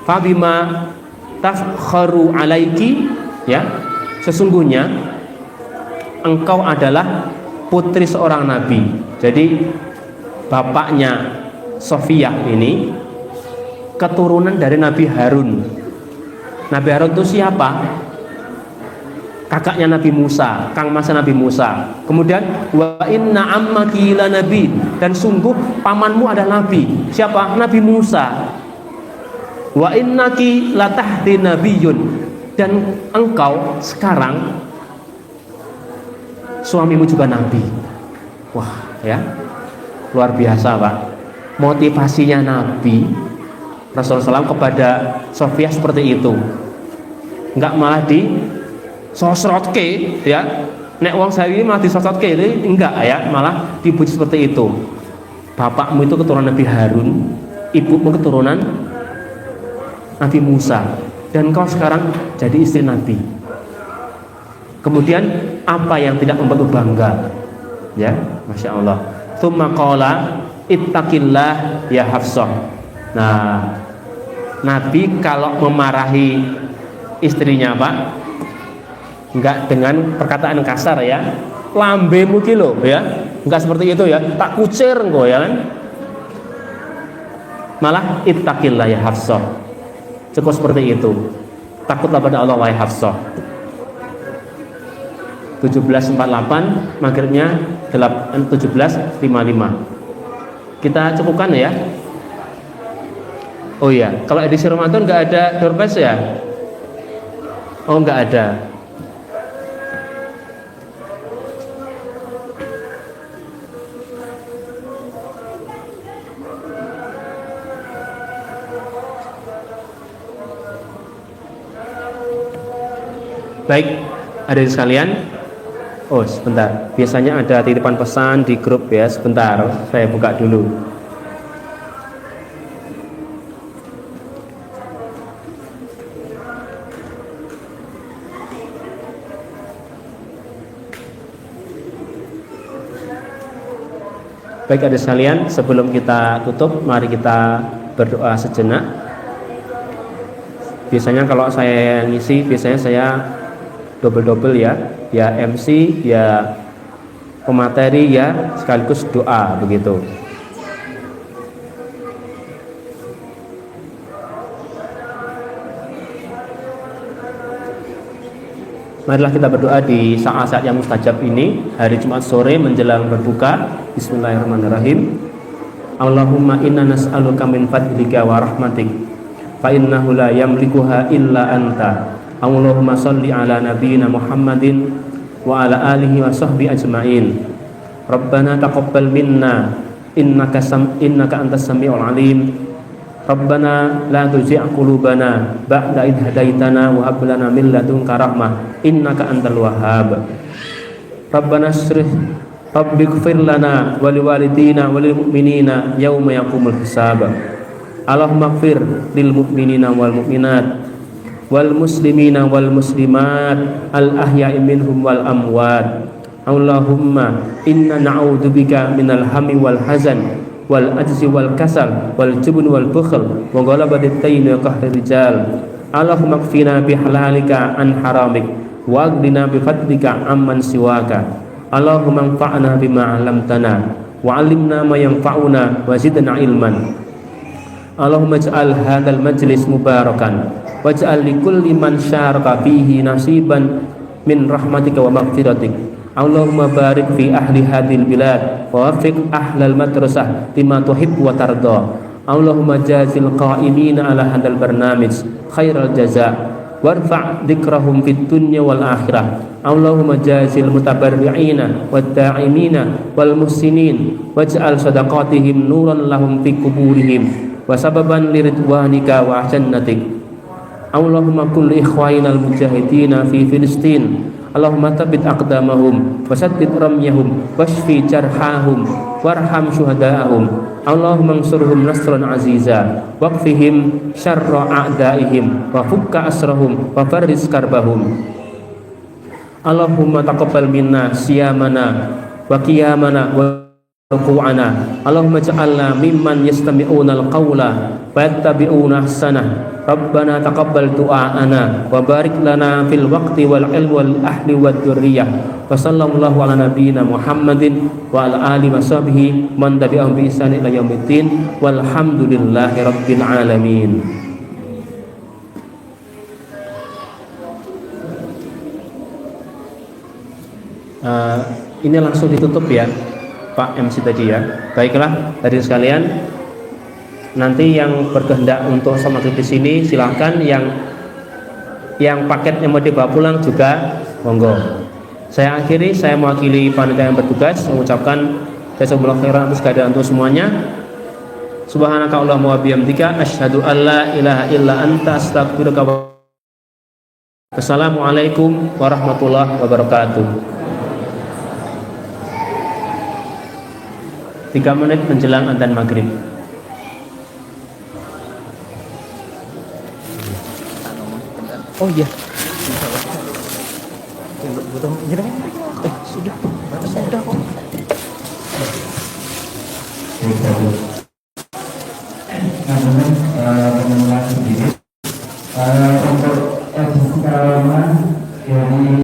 Fabima tafkharu alaiki, ya. Sesungguhnya engkau adalah putri seorang nabi. Jadi bapaknya Sofiyah ini keturunan dari Nabi Harun. Nabi Harun itu siapa? Kakaknya Nabi Musa, kang masa Nabi Musa. Kemudian wa inna ammaki la nabi, dan sungguh pamanmu adalah nabi. Siapa? Nabi Musa. Wa innaki latahti nabiyun, dan engkau sekarang suamimu juga nabi. Wah, ya. Luar biasa, Pak. Motivasinya Nabi Rasulullah SAW kepada Sofia seperti itu. Enggak malah di sosrotke, ya. Nek wong saya ini malah disosrotke, enggak ya, malah dipuji seperti itu. Bapakmu itu keturunan Nabi Harun, ibumu keturunan Nabi Musa, dan kau sekarang jadi istri Nabi. Kemudian apa yang tidak membuatmu bangga? Ya, Masya Allah. Tsumma qala ittaqillah ya Hafsah. Nah, Nabi kalau memarahi istrinya, Pak, enggak dengan perkataan kasar ya. Lambemu ki lho ya. Enggak seperti itu ya. Tak kucir engko ya kan. Malah ittaqillah ya Hafsah. Cukup seperti itu. Takutlah pada Allah wahai Hafsah. 17.48, maghribnya 17.55. Kita cukupkan ya. Oh iya, kalau edisi Ramadan nggak ada doorpass ya? Oh, nggak ada. Baik, hadirin sekalian. Oh, sebentar. Biasanya ada titipan pesan di grup ya. Sebentar, saya buka dulu. Baik, hadirin sekalian, sebelum kita tutup, mari kita berdoa sejenak. Biasanya kalau saya ngisi, biasanya saya double ya MC, ya pemateri, ya sekaligus doa begitu. Marilah kita berdoa di saat-saat yang mustajab ini, hari Jumat sore menjelang berbuka. Bismillahirrahmanirrahim. Allahumma inna nas'aluka min fadlika wa rahmatik, fa innahu la yamlikuha illa anta. Allahumma salli ala nabiyyina Muhammadin wa ala alihi wa sahbihi ajma'in. Rabbana taqabbal minna innaka antas samiul alim. Rabbana la tuzigh qulubana ba'da idh hadaitana wa hab lana min ladunka rahmah innaka antal wahhab. Rabbana rabbighfir lana wa liwalidina wa lil mu'minina yauma yaqumul hisab. Allahumma ighfir lil mu'minina wal mu'minat wal muslimina wal muslimat al ahya'i minhum wal amwat. Allahumma inna na'udzubika minal hammi wal hazan wal ajzi wal kasal wal jubn wal bukhl wa ghalabatit tayni wa qahrir rijal. Allahumma kfina bihalalika an haramik wa aghdina bi fadlika amman siwaka. Allahumma anfa'na bima 'allamtana wa 'allimna ma yanfa'una wa zidna ilman. Allahumma ij'al hadzal majlis mubarakan waj'al likulli man syaraka fihi nasiban min rahmatika wa maghfiratik. Allahumma barik fi ahli hadhil bilad wa waffiq ahlal madrasah lima tuhibbu wa tarda. Allahumma jazil qa'imina ala hadzal barnamij khairal jazaa warfa' dzikrahum fid dunya wal akhirah. Allahumma jazil mutabarri'ina wad da'imina wal muhsinin waj'al sadaqatihim nuran lahum fi kuburihim wa sababan liridwanika wa jannatik. Allahumma kulli ikhwanina al-mujahidina fi Filistin. Allahumma thabbit aqdamahum wa saddid ramyahum washfi jarhahum warham syuhada'ahum. Allahumma ansurhum nasran aziza waqfihim syarra a'daihim wa fukka asrahum wa farris karbahum. Allahumma taqabbal minna siyamana wa qiyamana wa ruku'ana. Allahumma ja'alna mimman yastami'una al-qawla wa yattabi'una ahsanah. Rabbana taqabbal du'aana wa barik lana fil waqti wal ilmi wal ahli wad dzurriyyah. Wa sallallahu ala nabiyyina Muhammadin wa ala alihi washabbihi man tabi'ahum bi ihsan ila yaumiddin walhamdulillahi rabbil alamin. Ini langsung ditutup ya Pak MC tadi ya. Baiklah hadirin sekalian, nanti yang berkehendak untuk sama di sini silahkan, yang paketnya mau dibawa pulang juga monggo. Saya akhiri, saya mewakili panitia yang bertugas mengucapkan jazakumullah khairan atas kehadiran untuk semuanya. Subhanaka Allahumma wa bihamdika asyhadu an la ilaha illa anta astaghfiruka wa Assalamualaikum warahmatullahi wabarakatuh. 3 menit menjelang adzan maghrib. Oh iya. Sudah. Sudah kok. Teman-teman, sedikit